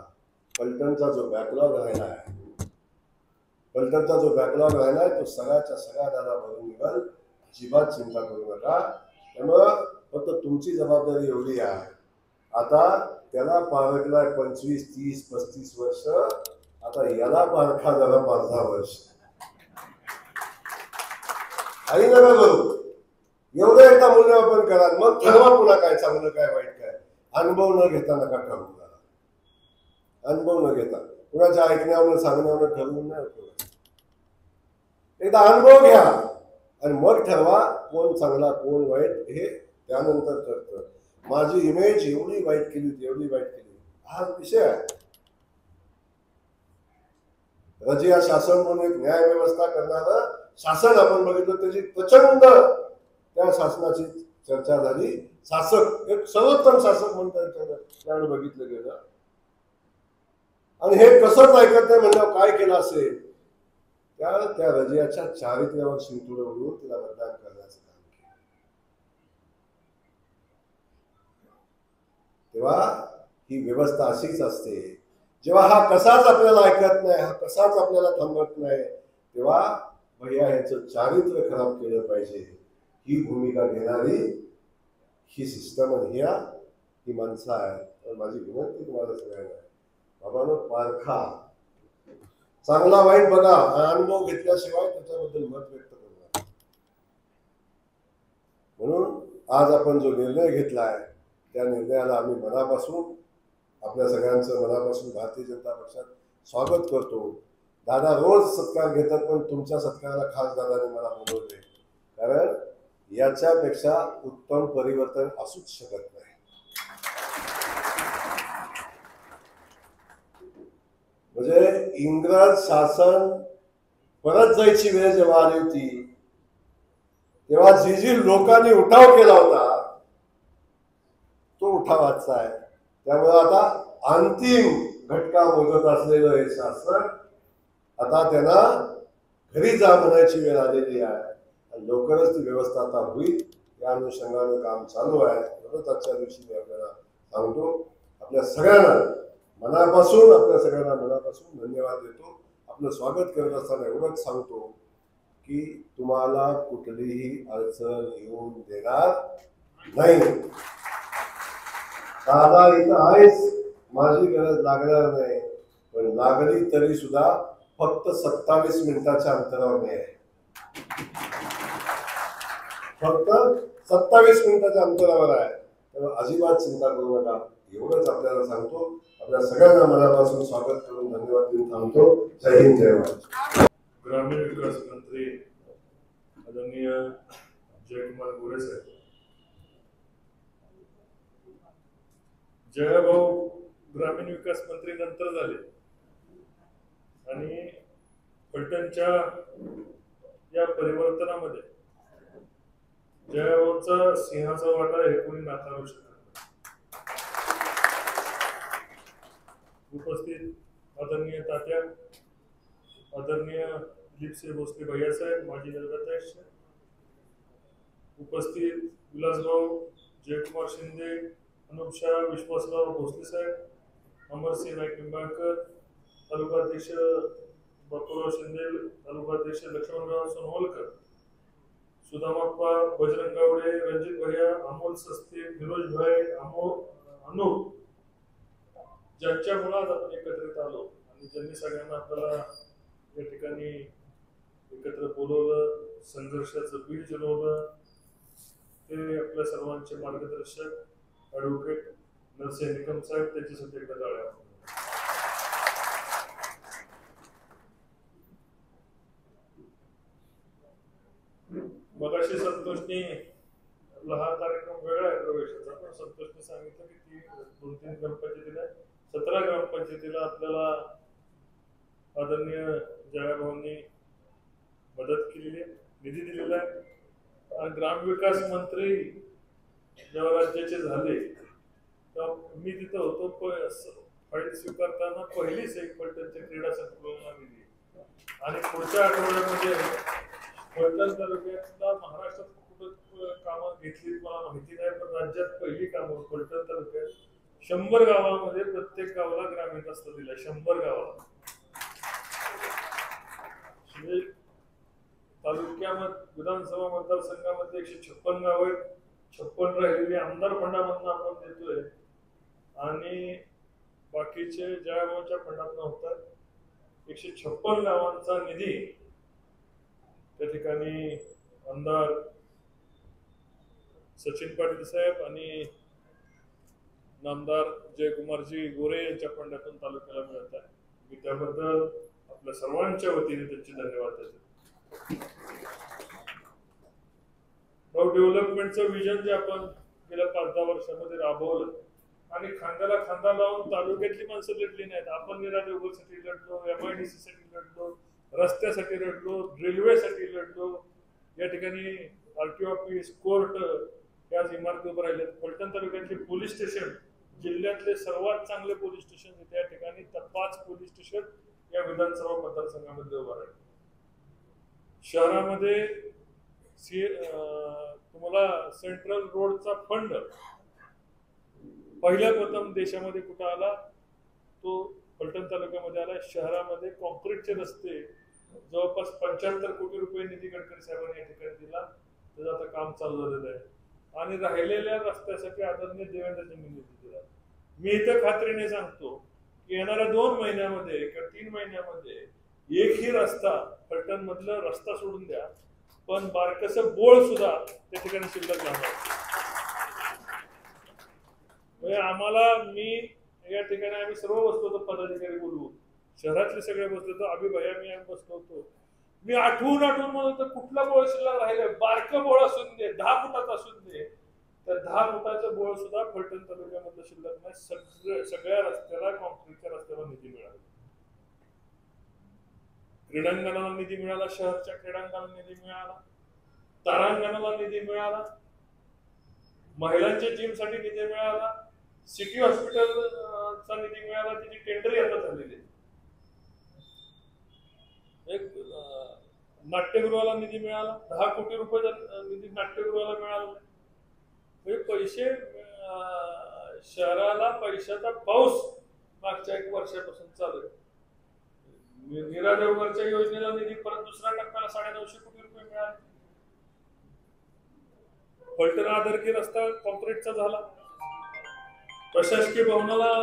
फलटणचा जो बॅकलॉग राहिला आहे, फलटणचा जो बॅकलॉग राहिलाय तो सगळ्याच्या सगळ्या दादा भरून निघाल, अजिबात चिंता करू नका. त्यामुळं फक्त तुमची जबाबदारी एवढी आहे, आता त्याला पारखलाय 25, 30, 35 वर्ष, आता याला पारखा झाला 15 वर्ष. आई नका करू, एवढं एकदा मूल्यमापन करा, मग ठरवा पुन्हा काय चांगलं काय वाईट काय. अनुभव न घेता नका ठरवू, अनुभव न घेता कुणाच्या ऐकण्यावर सांगण्यावर ठरवून नाही. एकदा अनुभव घ्या आणि मग ठरवा कोण चांगला कोण वाईट हे त्यानंतर ठरतं. माझी इमेज एवढी वाईट केली होती, एवढी वाईट केली, हा विषय आहे. रजिया शासन म्हणून एक न्याय व्यवस्था करणारं शासन आपण बघितलं, त्याची प्रचंड त्या शासनाची चर्चा झाली. शासक एक सर्वोत्तम शासक म्हणून त्यावेळी बघितलं गेलं, आणि हे कसंच ऐकत नाही म्हणजे काय केलं असेल. त्या रजियाच्या चारित्र्यावर शिंतोडे उडवून तिला मतदान करण्याचं काम केलं. तेव्हा ही व्यवस्था अशीच असते. जेव्हा हा कसाच आपल्याला ऐकत नाही, हा कसाच आपल्याला थांबत नाही, तेव्हा भैया ह्याचं चारित्र्य खराब केलं पाहिजे ही भूमिका घेणारी ही सिस्टम आणि ही माणसं आहे. तर माझी विनंती तुम्हाला सगळ्यांना, बाबांनो पारखा, चांगला वाईट बघा, अनुभव घेतल्याशिवाय त्याच्याबद्दल मत व्यक्त करणार. म्हणून आज आपण जो निर्णय घेतलाय त्या निर्णयाला आम्ही मनापासून आपल्या सगळ्यांचं मनापासून भारतीय जनता पक्षात स्वागत करतो. दादा रोज सत्कार घेतात, पण तुमच्या सत्काराला खास दादाने मला बोलवले, कारण याच्यापेक्षा उत्तम परिवर्तन असूच शकत नाही. म्हणजे इंग्रज शासन परत जायची वेळ जेव्हा आली होती, तेव्हा जी लोकांनी उठाव केला होता तो उठाव आजचा आहे. त्यामुळे आता अंतिम घटका मोजत असलेलं हे शासन आता त्यांना घरी जा म्हणायची वेळ आलेली आहे, आणि लवकरच ती व्यवस्था आता होईल. या अनुषंगाने काम चालू आहे. एवढंच आजच्या दिवशी मी आपल्याला सांगतो. आपल्या सगळ्यांना मनापासून धन्यवाद देतो. आपलं स्वागत करत असताना एवढंच सांगतो की तुम्हाला कुठलीही अडचण येऊन देणार नाही. दादा इथं आहेच, माझी गरज लागणार नाही, पण लागली तरी सुद्धा फक्त 27 मिनिटाच्या अंतरावर नाही आहे, फक्त 27 मिनिटाच्या अंतरावर आहे. त्यामुळे अजिबात चिंता करू नका, एवढंच आपल्याला सांगतो. आपल्या सगळ्यांना मनापासून स्वागत करून धन्यवाद देऊन थांबतो. जय हिंद, जय महाराष्ट्र. ग्रामीण विकास मंत्री आदरणीय जयकुमार गोरे साहेब, जयभाऊ ग्रामीण विकास मंत्री नंतर झाले आणि फलटणच्या या परिवर्तनामध्ये जयाभाऊंचा सिंहाचा वाटा हे कोणी नाकारू शकत नाही. उपस्थित आदरणीय तात्या, आदरणीय दिलीपसिंह भोसले भैयासाहेब, माजी नगराध्यक्ष, उपस्थित विलासभाऊ, जयकुमार शिंदे, अनुपशाह, विश्वासराव भोसले साहेब, अमरसिंह नाईक निंबाळकर, तालुकाध्यक्ष बापूराव शिंदे, तालुकाध्यक्ष लक्ष्मणराव सोनवलकर, सुदामाप्पा, बजरंग गावडे, रणजित भैया, अमोल सस्ते, फिरोज भाई, अनूप, ज्यांच्या मुळात आपण एकत्रित आलो आणि ज्यांनी सगळ्यांना आपल्याला या ठिकाणी एकत्र बोलवलं, संघर्षाचं बीज रोवलं, ते आपल्या सर्वांचे मार्गदर्शक ॲडव्होकेट नरसिंह निकम साहेब, त्यांच्यासाठी एकदा टाळ्या. मगाशी संतोषनी हा कार्यक्रम वेगळा आहे प्रवेशाचा, पण संतोषने सांगितलं की ती 2-3 ग्रामपंचायतीला 17 ग्रामपंचायतीला आपल्याला आदरणीय जयाभाऊंनी मदत केलेली आहे, निधी दिलेला आहे. आणि ग्रामविकास मंत्री जेव्हा राज्याचे झाले तेव्हा मी तिथं होतो. फाईल स्वीकारताना पहिलीच एक फलटणच्या क्रीडा संकुलाला दिली आणि पुढच्या आठवड्यामध्ये फलटण तालुक्यातला महाराष्ट्रात कुठं कामं घेतली मला माहिती नाही, पण राज्यात पहिली कामं फलटण तालुक्यात 100 गावामध्ये प्रत्येक गावाला ग्रामीण रस्ता दिला. 100 गावाला. तालुक्यामध्ये विधानसभा मतदारसंघामध्ये 156 गाव आहेत. 56 राहिलेली आमदार फंडामधून आपण देतोय आणि बाकीचे जयाभाऊंच्या फंडातून होतात. 156 गावांचा निधी त्या ठिकाणी आमदार सचिन पाटील साहेब आणि नामदार जयकुमारजी गोरे यांच्या फंडातून तालुक्याला मिळत आहे. मी त्याबद्दल आपल्या सर्वांच्या वतीने त्यांचे धन्यवाद देतो. डेव्हलपमेंटचं विजन जे आपण गेल्या 5-10 वर्षामध्ये राबवलं आणि खांद्याला खांदा लावून तालुक्यातली माणसं लढली नाहीत. आपण निरादेवसाठी लढलो, MIDC साठी लढलो, रस्त्यासाठी लढलो, रेल्वेसाठी लढलो. या ठिकाणी RTO ऑफिस, कोर्ट याच इमारती उभं राहिलेत. फलटण तालुक्यातले पोलीस स्टेशन जिल्ह्यातले सर्वात चांगले पोलीस स्टेशन त्या ठिकाणी 5 पोलीस स्टेशन या विधानसभा मतदारसंघामध्ये उभं राहिले. शहरामध्ये तुम्हाला सेंट्रल रोडचा फंड पहिल्या प्रथम देशामध्ये कुठं आला, तो फलटण तालुक्यामध्ये आला. शहरामध्ये कॉन्क्रीटचे रस्ते जवळपास 75 कोटी रुपये निधी गडकरी साहेबांनी या ठिकाणी दिला. त्याचं आता काम चालू झालेलं आहे आणि राहिलेल्या रस्त्यासाठी आदरणीय देवेंद्रजींनी निधी दिला. मी इथं खात्रीने सांगतो की येणाऱ्या 2 महिन्यामध्ये किंवा 3 महिन्यामध्ये एकही रस्ता फलटण मधला रस्ता सोडून द्या, पण बारकसं बोळ सुद्धा त्या ठिकाणी शिल्लक राहणार. आम्हाला मी या ठिकाणी आम्ही सर्व बसलो होतो, पदाधिकारी बोलवून शहरातले सगळे बसलो होतो. अभि भैया मी आम्ही बसलो होतो. मी आठवून म्हणत होतो कुठला बोळ शिल्लक राहिलाय, बारकं बोळ असून दे, 10 फुटाचा असून दे, तर 10 फुटाचं बोळ सुद्धा फलटण तालुक्यामधलं शिल्लक नाही. सगळ्या रस्त्याला कॉन्क्रीटच्या रस्त्याला निधी मिळाला. क्रीडांगणाला निधी मिळाला, शहरच्या क्रीडांगणाला निधी मिळाला, तारांगणाला निधी मिळाला, महिलांच्या जिम साठी निधी मिळाला, सिटी हॉस्पिटलचा निधी मिळाला. त्याची टेंडर आता झालेली. एक नाट्यगृहाला निधी मिळाला, 10 कोटी रुपयाचा निधी नाट्यगृहाला मिळाला. पैसे शहराला पैशाचा पाऊस मागच्या 1 वर्षापासून चालू आहे. नीरा देवघरच्या योजनेला निधी परत दुसऱ्या टप्प्याला 950 कोटी रुपये मिळाले. फलटण आदरकी रस्ता कॉन्क्रीटचा झाला. प्रशासकीय भवनाला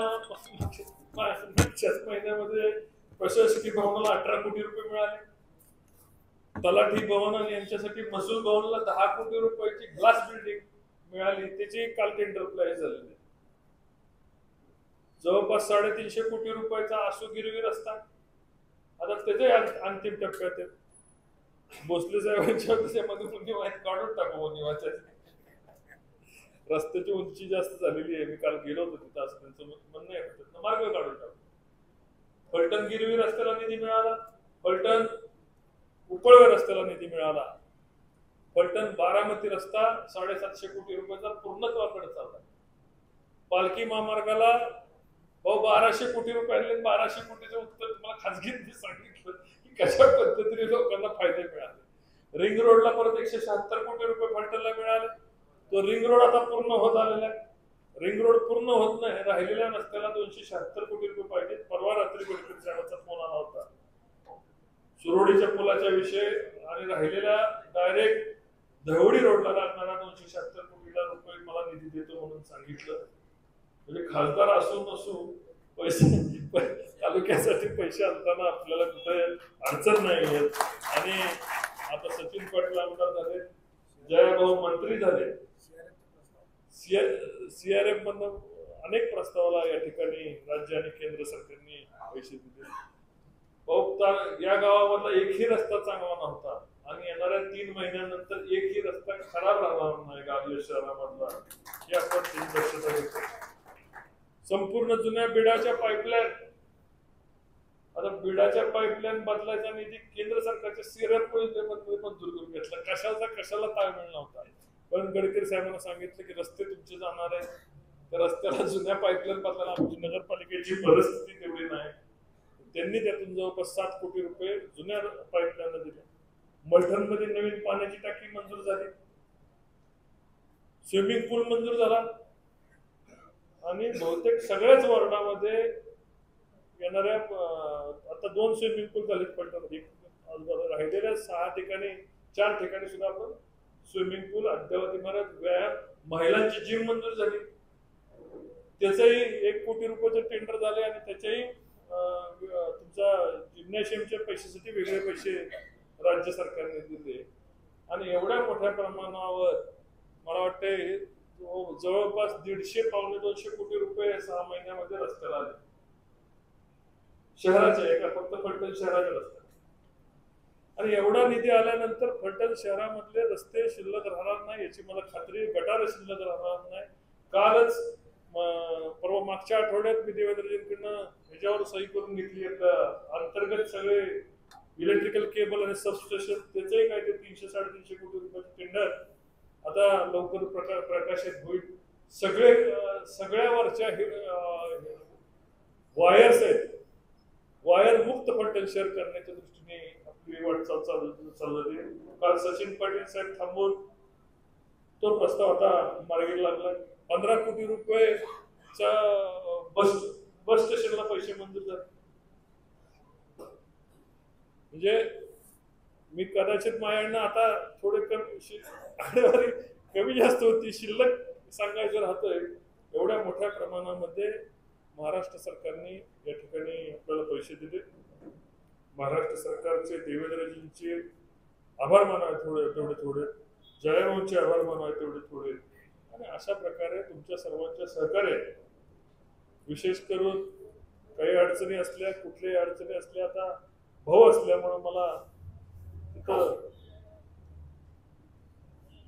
मागच्याच महिन्यामध्ये प्रशासकीय भवनाला 18 कोटी रुपये मिळाले. तलाठी भवन आणि यांच्यासाठी महसूल भवनाला 10 कोटी रुपयाची ग्लास बिल्डिंग मिळाली. त्याची काल टेंडर अप्लाय झालेली. जवळपास 350 कोटी रुपयाचा आसू गिरवी रस्ता आता त्याचे अंतिम टप्प्यात आहे. भोसले साहेबांच्या त्याच्यामध्ये माहिती काढून टाकू. निवाच्या रस्त्याची उंची जास्त झालेली आहे. मी काल गेलो होतो तिथं, असं त्यांचं म्हणणं आहे, मार्ग काढून टाकू. फलटण गिरवी रस्त्याला निधी मिळाला. फलटण उपळवे रस्त्याला निधी मिळाला. फलटण बारामती रस्ता 750 कोटी रुपयाचा पूर्णत्वाकडे चालला. पालखी महामार्गाला 1200 कोटी रुपये आणले. 1200 कोटीचं उत्तर तुम्हाला खाजगीत सांगितलं की कशा पद्धतीने लोकांना फायदे मिळाले. रिंग रोडला परत 176 कोटी रुपये फलटणला मिळाले. तो रिंग रोड आता पूर्ण होत आलेला आहे. रिंग रोड पूर्ण होत नाही. राहिलेल्या रस्त्याला 276 कोटी रुपये पाहिजे. परवा रात्री गडकरी साहेबांचा फोन आला होता सुरोडीच्या पुलाच्या विषय आणि राहिलेल्या डायरेक्ट दहिवडी रोडला लागणारा 276 कोटी रुपये मला निधी देतो म्हणून सांगितलं. म्हणजे खासदार असू नसू पैसे तालुक्यासाठी पैसे आणताना आपल्याला कुठे अडचण नाही येत. आणि आता सचिन पाटील आमदार झाले, जयभाऊ मंत्री झाले, सीआरएफ मधून अनेक प्रस्तावाला या ठिकाणी राज्य आणि केंद्र सरकारने पैसे दिले. या गावामधला एकही रस्ता चांगला नव्हता आणि येणाऱ्या 3 महिन्यानंतर एकही रस्ता खराब राहणार नाही गावी शहरामधला. हे आपण 3 दक्षता घेतो. संपूर्ण जुन्या बिडाच्या पाईपलाईन, आता बिडाच्या पाईपलाईन बदलायचा निधी केंद्र सरकारच्या सीआरएफ मध्ये मंजूर करून घेतला. कशाला ताळमेळ नव्हता. पण गडकरी साहेबांना सांगितलं की रस्ते तुमचे जाणार आहेत, त्या रस्त्याला जुन्या पाईपलाईन बदलायला आमची नगरपालिकेची परिस्थिती तेवढी नाही. त्यांनी त्यातून जवळपास 7 कोटी रुपये जुन्या पाईपलाईन दिले. मलठणमध्ये नवीन पाण्याची टाकी मंजूर झाली, स्विमिंग पूल मंजूर झाला आणि बहुतेक सगळ्याच वॉर्डामध्ये येणाऱ्या आता 2 स्विमिंग पूल झाले फलटणमध्ये. राहिलेल्या 4 ठिकाणी सुद्धा आपण स्विमिंग पूल, अद्यावत इमारत, व्यायाम, महिलांची जिम मंजूर झाली. त्याचंही 1 कोटी रुपयाचं टेंडर झाले आणि त्याच्याही तुमचा जिम्नॅशियमच्या पैशासाठी वेगळे पैसे राज्य सरकारने दिले. आणि एवढ्या मोठ्या प्रमाणावर मला वाटते जवळपास 150-200 कोटी रुपये 6 महिन्यामध्ये रस्त्याला आले शहराच्या, एका फक्त फलटण शहराच्या रस्त्याला. आणि एवढा निधी आल्यानंतर फलटण शहरामधले रस्ते शिल्लक राहणार नाही याची मला खात्री. गटार शिल्लक राहणार नाही. कालच परवा मागच्या आठवड्यात मी देवेंद्रजींकडनं ह्याच्यावर सही करून घेतली. अंतर्गत सगळे इलेक्ट्रिकल केबल आणि सबस्टेशन त्याचंही काय ते 300-350 कोटी रुपयाचे टेंडर आता लवकर प्रकाशित होईल. सगळ्यावरच्या वायर्स आहेत, वायर मुक्त फलटण शहर करण्याच्या दृष्टीने आपली वाटचाल चालली. काल सचिन पाटील साहेब थांबून तो प्रस्ताव आता मार्गी लागला. 15 कोटी रुपयेच्या बस स्टेशनला पैसे मंजूर झाले. म्हणजे मी कदाचित माझ्याकडनं आता थोडे कमी जास्त होती शिल्लक सांगायचं राहतोय. एवढ्या मोठ्या प्रमाणामध्ये महाराष्ट्र सरकारने या ठिकाणी आपल्याला पैसे दिले. महाराष्ट्र सरकारचे देवेंद्रजींचे आभार मानावे तेवढे, जयभाऊंचे आभार मानावे तेवढे. आणि अशा प्रकारे तुमच्या सर्वांच्या सहकार्य, विशेष करून काही अडचणी असल्या, कुठल्याही अडचणी असल्या, आता भाऊ असल्यामुळे मला तिथं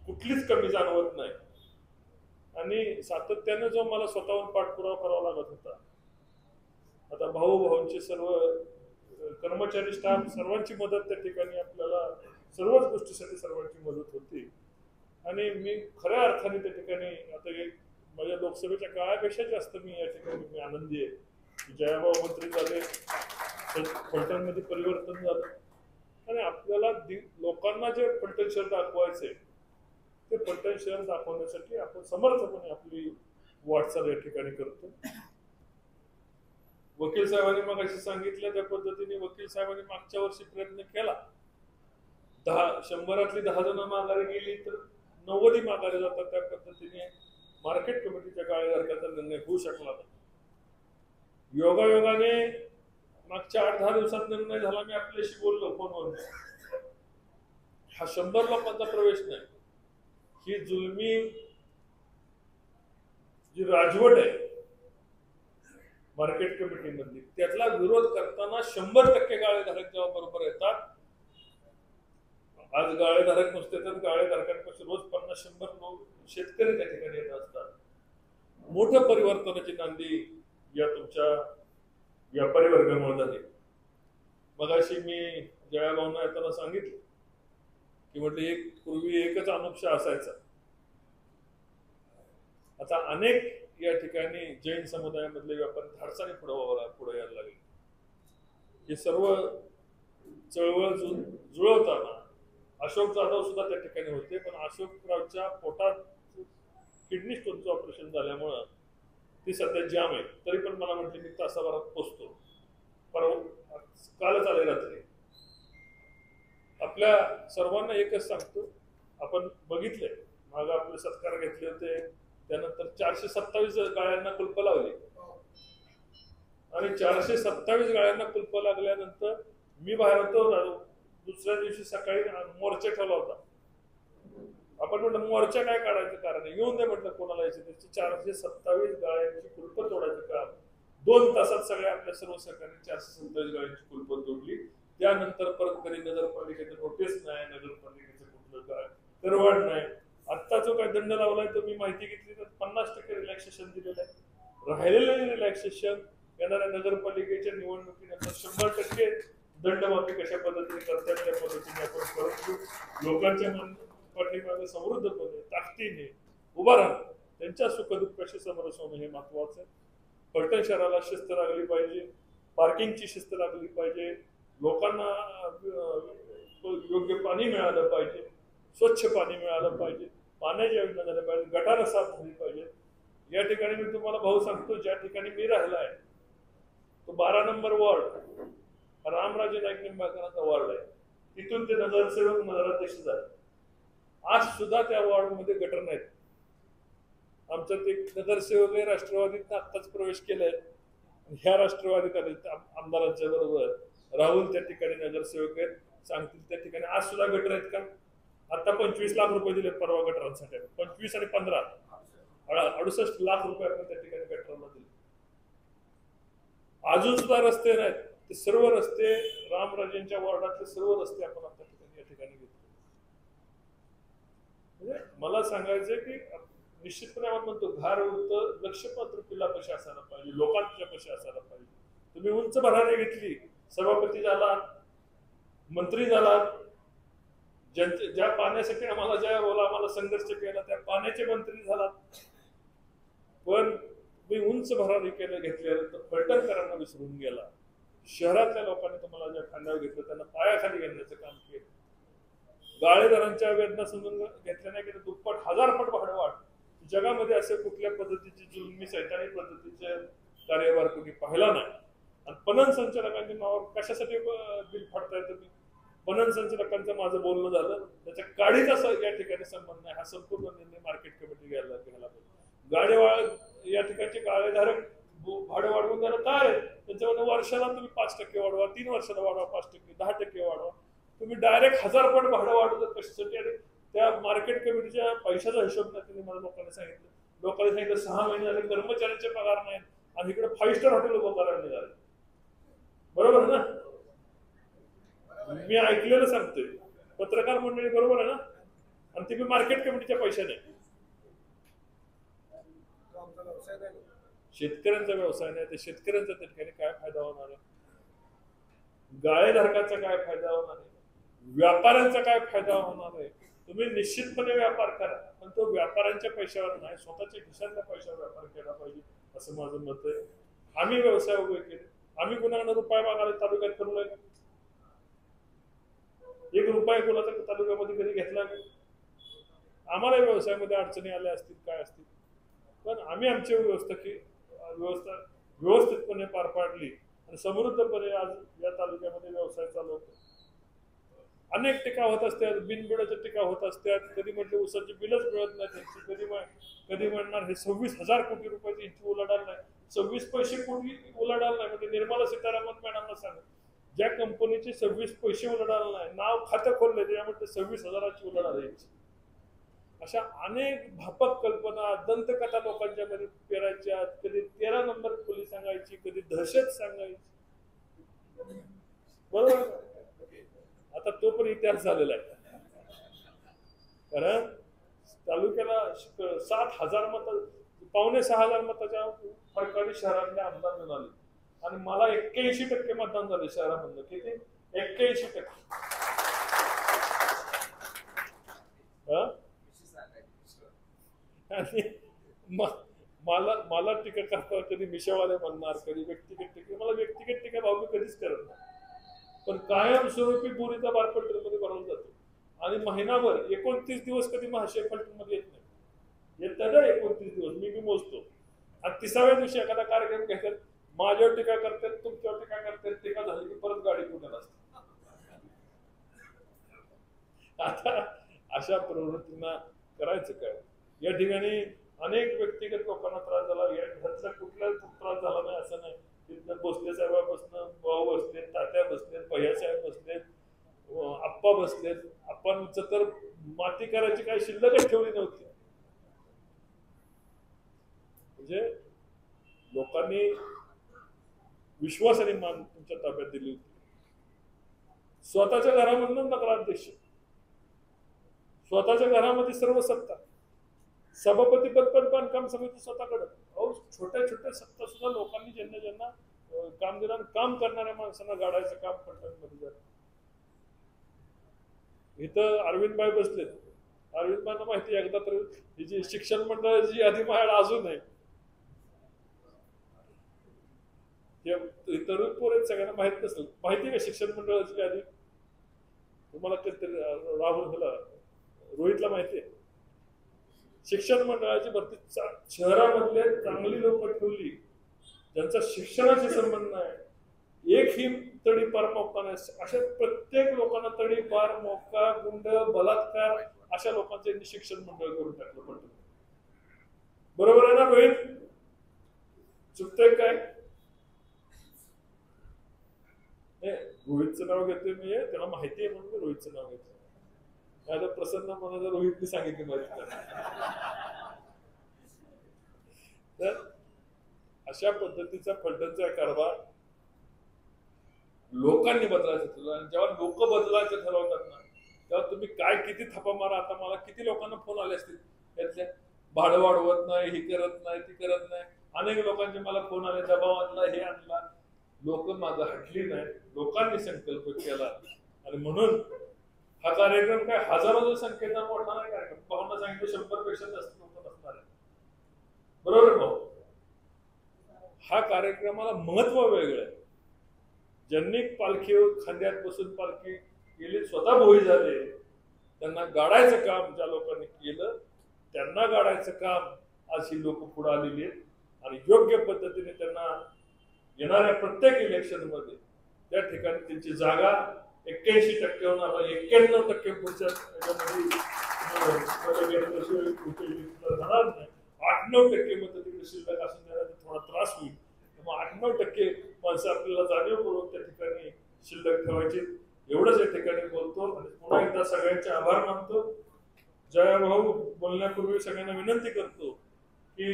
कुठलीच कमी जाणवत नाही. आणि सातत्याने जो मला स्वतःहून पाठपुरावा करावा लागत होता, आता भाऊंचे सर्व कर्मचारी, स्टाफ सर्वांची मदत त्या ठिकाणी आपल्याला सर्वच गोष्टीसाठी सर्वांची मदत होती. आणि मी खऱ्या अर्थाने त्या ठिकाणी आता माझ्या लोकसभेच्या काळापेक्षा जास्त मी या ठिकाणी आनंदी आहे. जयभाऊ मंत्री झाले, फलटणमध्ये परिवर्तन झालं आणि आपल्याला लोकांना जे फलटण शहर दाखवायचे ते फलटण शहर दाखवण्यासाठी आपण समर्थपणे आपली वाटचाल या ठिकाणी करतो. वकील साहेबांनी मग अशी सांगितलं त्या पद्धतीने वकील साहेबांनी मागच्या वर्षी प्रयत्न केला. 100 10 जण माघारी गेली तर 90 माघारी जातात. त्या पद्धतीने मार्केट कमिटीच्या गाळेधारकाचा निर्णय होऊ शकला. योगायोगाने मागच्या 8-10 दिवसात निर्णय झाला. मी आपल्याशी बोललो फोनवर. हा 100 लोकांचा प्रवेश नाही, ही जुलमी जी राजवट आहे मार्केट कमिटी मधली, त्यातला विरोध करताना 100% गाळेधारक जेव्हा बरोबर येतात. आज गाळेधारक नुसते तर गाळेधारकांपासून रोज 50-100 शेतकरी त्या ठिकाणी येत असतात. मोठ्या परिवर्तनाची नांदी या तुमच्या व्यापारी वर्गामुळे झाली. मगाशी मी जयाभाऊंना येताना सांगितलं की म्हटलं पूर्वी एकच अनुपशा असायचा, आता अनेक या ठिकाणी जैन समुदायामधले व्यापारी धाडसाने पुढे यायला लागले. हे सर्व चळवळ जुळवताना अशोक जाधव सुद्धा त्या ठिकाणी होते, पण अशोकरावच्या पोटात किडनी स्टोनचं ऑपरेशन झाल्यामुळं ती सध्या जाम आहे. तरी पण मला म्हटले मी तासाभरात पोचतो. परवा कालच आले रात्री. आपल्या सर्वांना एकच सांगतो, आपण बघितलंय माग आपले सत्कार घेतले होते, त्यानंतर 427 गाळ्यांना कुलप लावली आणि 427 गाळ्यांना कुलप लागल्यानंतर मी बाहेर होतो. दुसऱ्या दिवशी सकाळी मोर्चा ठेवला होता. आपण म्हटलं मोर्चा काय काढायचं कारण आहे, येऊन दे म्हटलं कोणाला यायचं. त्याची 427 गाळ्यांची कुलप तोडायचं काम 2 तासात सगळ्या आपल्या सर्व सरकारने 427 गाळ्यांची कुलप तोडली. त्यानंतर परत कधी नगरपालिकेचं नोटीस नाही, नगरपालिकेचं कुठलं करवाढ नाही. आत्ता जो काय दंड लावलाय तो मी माहिती घेतली तर 50% रिलॅक्सेशन दिलेलं आहे. राहिलेलं रिलॅक्सेशन येणाऱ्या नगरपालिकेच्या निवडणुकीनंतर 100% दंडमाफी कशा पद्धतीने करतात त्या पद्धतीने आपण करत घेऊ. लोकांच्या पाठीमागे समृद्धपणे ताकदीने उभा राहणं, त्यांच्या सुखदुःखाशी समरस होणं हे महत्वाचं आहे. फलटण शहराला शिस्त लागली पाहिजे, पार्किंगची शिस्त लागली पाहिजे, लोकांना योग्य पाणी मिळालं पाहिजे, स्वच्छ पाणी मिळालं पाहिजे, पाण्याच्या योजना झाल्या पाहिजे, गटारं साफ झाली पाहिजे. या ठिकाणी मी तुम्हाला भाऊ सांगतो, ज्या ठिकाणी मी राहिला आहे तो 12 नंबर वॉर्ड रामराजे नाईक निंबाळकरांचा वॉर्ड आहे. तिथून ते नगरसेवक नगराध्यक्ष झाले. आज सुद्धा त्या वॉर्डमध्ये गटर नाहीत. आमचा ते नगरसेवक आहे राष्ट्रवादीत आत्ताच प्रवेश केलाय. ह्या राष्ट्रवादीत आमदारांच्या बरोबर राहुल त्या ठिकाणी नगरसेवक आहेत, सांगतील त्या ठिकाणी आज सुद्धा गटर आहेत का? आता 25 लाख रुपये दिले परवा गटरांसाठी. 25 आणि 15 68 लाख रुपये आपण त्या ठिकाणी गटरांना दिले. अजून सुद्धा रस्ते नाहीत. ते सर्व रस्ते रामराजेंच्या वॉर्डातले सर्व रस्ते आपण आता या ठिकाणी घेतले. म्हणजे मला सांगायचंय की निश्चितपणे आपण म्हणतो घार उडतं लक्षपात्र किल्ला कशा असायला पाहिजे, लोकांच्या कशा असायला पाहिजे. तुम्ही उंच भरारी घेतली, सभापती झाला, मंत्री झाला, ज्या पाण्यासाठी आम्हाला संघर्ष केला त्या पाण्याचे मंत्री झालात. पण तुम्ही उंच भरारी घेतल्यानंतर फलटणकरांना विसरून गेला. शहरातल्या लोकांनी तुम्हाला ज्या खांद्यावर घेतलं त्यांना पायाखाली घेण्याचं काम केलं. गाळेदारांच्या वेदना समजून घेतल्या नाही की दुप्पट 1000 पट भाडं वाढ. जगामध्ये असे कुठल्या पद्धतीची जुलमी सैतानी पद्धतीचे कार्यभार कोणी पाहिला नाही. आणि पणन संचालकांच्या नावावर कशासाठी बिल फाडताय तुम्ही? पणन संचालकांचं माझं बोलणं झालं, त्याच्या गाडीचा या ठिकाणी संबंध नाही. हा संपूर्ण निर्णय मार्केट कमिटी घ्यायला पाहिजे. या ठिकाणचे गाळेधारक भाडे वाढवून द्यायला काय? त्याच्यामध्ये वर्षाला तुम्ही 5% वाढवा, 3 वर्षाला वाढवा 5%, 10% वाढवा. तुम्ही डायरेक्ट 1000 पट भाडं वाढवलं कशासाठी? आणि त्या मार्केट कमिटीच्या पैशाचा हिशोब नाही. तुम्ही मला लोकांना सांगितलं 6 महिने झाले कर्मचाऱ्यांचे पगार नाहीत आणि इकडे 5 स्टार हॉटेल उभं करायला निघाले. बरोबर ना? मी ऐकलेलं सांगतोय, पत्रकार मंडळी बरोबर आहे ना? आणि ते मार्केट कमिटीच्या पैशाने. शेतकऱ्यांचा व्यवसाय नाही, तर शेतकऱ्यांचा त्या ठिकाणी काय फायदा होणार आहे? गाळेधारकांचा काय फायदा होणार आहे? व्यापाऱ्यांचा काय फायदा होणार आहे? तुम्ही निश्चितपणे व्यापार करा, पण तो व्यापाऱ्यांच्या पैशावर नाही, स्वतःच्या खिशातल्या पैशावर व्यापार केला पाहिजे असं माझं मत आहे. आम्ही व्यवसाय उभे केले, आम्ही कुणाकडे रुपये मागायला तालुक्यात करू लागलो? 1 रुपया कोणाचा तालुक्यामध्ये कधी घेतला नाही. आम्हाला व्यवसायामध्ये अडचणी आल्या असतील, काय असतील, पण आम्ही आमची व्यवस्था व्यवस्थितपणे पार पाडली आणि समृद्धपणे आज या तालुक्यामध्ये व्यवसाय चालवतो. अनेक टीका होत असतात, बिनबुडाच्या टीका होत असतात. कधी म्हटले ऊसाची बिलच मिळत नाही, कधी म्हणणार हे 26,000 कोटी रुपयाची इतकी उलाढाल नाही, 26 पैसे कोटी उलाढाल नाही. म्हणजे निर्मला सीतारामन मॅडमला सांगा, ज्या कंपनीचे 26 पैसे उलाढाल नाही, नाव खातं खोललंय त्याच्यामध्ये 26,000ची उलाढाल यायची. अशा अनेक भापक कल्पना, दंतकथा लोकांच्या मध्ये पेरायच्या. कधी 13 नंबर खोली सांगायची, कधी दहशत सांगायची. बरोबर? आता तो पण इतिहास झालेला आहे. कारण तालुक्याला 7,000 मत, 5,500 मताच्या फरकाने शहरातले आमदार मिळाले. आणि मला 81% मतदान झालं शहरामधलं. किती? 81%. आणि मला टीका करता कधी मिशावाले म्हणणार, कधी व्यक्तिगत टीका. मला व्यक्तिगत टीका भाऊ मी कधीच करत नाही, पण कायमस्वरूपी बोरीचा बार मध्ये भरवला जातो. आणि महिनाभर 29 दिवस कधी महाशय मध्ये येत नाही. येत ना 29 दिवस मी मोजतो. आणि 30व्या दिवशी एखादा कार्यक्रम घेतात, माझ्यावर टीका करतात, तुमच्यावर टीका करतात, टीका झाली की परत गाडी पुण्याला असते. आता अशा प्रवृत्तींना करायचं काय? या ठिकाणी अनेक व्यक्तिगत लोकांना त्रास झाला. या घरातला कुठलाच त्रास झाला नाही असं नाही. तिथं भोसले साहेबापासून भाऊ बसलेत, तात्या बसलेत, भैयासाहेब बसलेत, आप्पा बसलेत. आप्पांचं तर माती करायची काही शिल्लकच ठेवली नव्हती. म्हणजे लोकांनी विश्वासाने मान तुमच्या ताब्यात दिली होती. स्वतःच्या घरामधून नगराध्यक्ष, स्वतःच्या घरामध्ये सर्व सत्ता, सभापती पद पण बांधकाम समिती स्वतःकडे. छोट्या छोट्या सत्ता सुद्धा लोकांनी ज्यांना ज्यांना काम दिलं, काम करणाऱ्या माणसांना गाडायचं काम फलटणमध्ये झालं. इथं अरविंदबाई बसलेत. अरविंदबाईंना माहिती एकदा तर ही जी शिक्षण मंडळाची यादी माझ्याकडे अजून आहे. तरुण पोर सगळ्यांना माहित नसेल. माहिती आहे का शिक्षण मंडळाची यादी? तुम्हाला कधीतरी राहुल रोहितला माहिती आहे? शिक्षण मंडळाची भरती शहरामधले चांगली लोक ठेवली ज्यांचा शिक्षणाशी संबंध नाही. एकही तडी पार मोका नाही. अशा प्रत्येक लोकांना तडी पार मोका, गुंड, बलात्कार अशा लोकांचे शिक्षण मंडळ करून टाकलं पडतं. बरोबर आहे ना रोहित? चुकतंय काय? रोहितचं नाव घेतोय मी, त्याला माहिती आहे म्हणून रोहितचं नाव घेतोय. आता प्रसन्न मनाला रोहितने सांगितलं माहिती. तर अशा पद्धतीचा फलटणचा कारभार लोकांनी बदलायचं ठरवलं. आणि जेव्हा लोक बदलायचं ठरवतात ना, तेव्हा तुम्ही काय किती थप्पा मारा. आता मला किती लोकांना फोन आले असतील त्यातले, भाडं वाढवत नाही, हे करत नाही, ती करत नाही. अनेक लोकांचे मला फोन आले, दबाव आणला, हे आणला. लोक माझं हटली नाही, लोकांनी संकल्प केला. आणि म्हणून हा कार्यक्रम काय हजारोच्या संख्येचा मोठा नाही कार्यक्रम. भावना सांगितलं 100 पेक्षा जास्त लोक असणार आहे. बरोबर भाऊ? हा कार्यक्रमाला महत्व वेगळं आहे. ज्यांनी पालखी खांद्यात बसून पालखी गेली, स्वतः भोई झाले, त्यांना गाडायचं काम ज्या लोकांनी केलं, त्यांना गाडायचं काम आज ही लोक पुढे आलेली आहेत. आणि योग्य पद्धतीने त्यांना येणाऱ्या प्रत्येक इलेक्शन मध्ये त्या ठिकाणी त्यांची जागा 81% होणार, 91% पुढच्या राहणार नाही. 8-9% मतं शिल्लक असून देण्याचा थोडा त्रास होईल. मग 8-9% माणसं आपल्याला जाणीवपूर्वक त्या ठिकाणी शिल्लक ठेवायची. एवढंच या ठिकाणी बोलतो आणि पुन्हा एकदा सगळ्यांचे आभार मानतो. जया भाऊ बोलण्यापूर्वी सगळ्यांना विनंती करतो की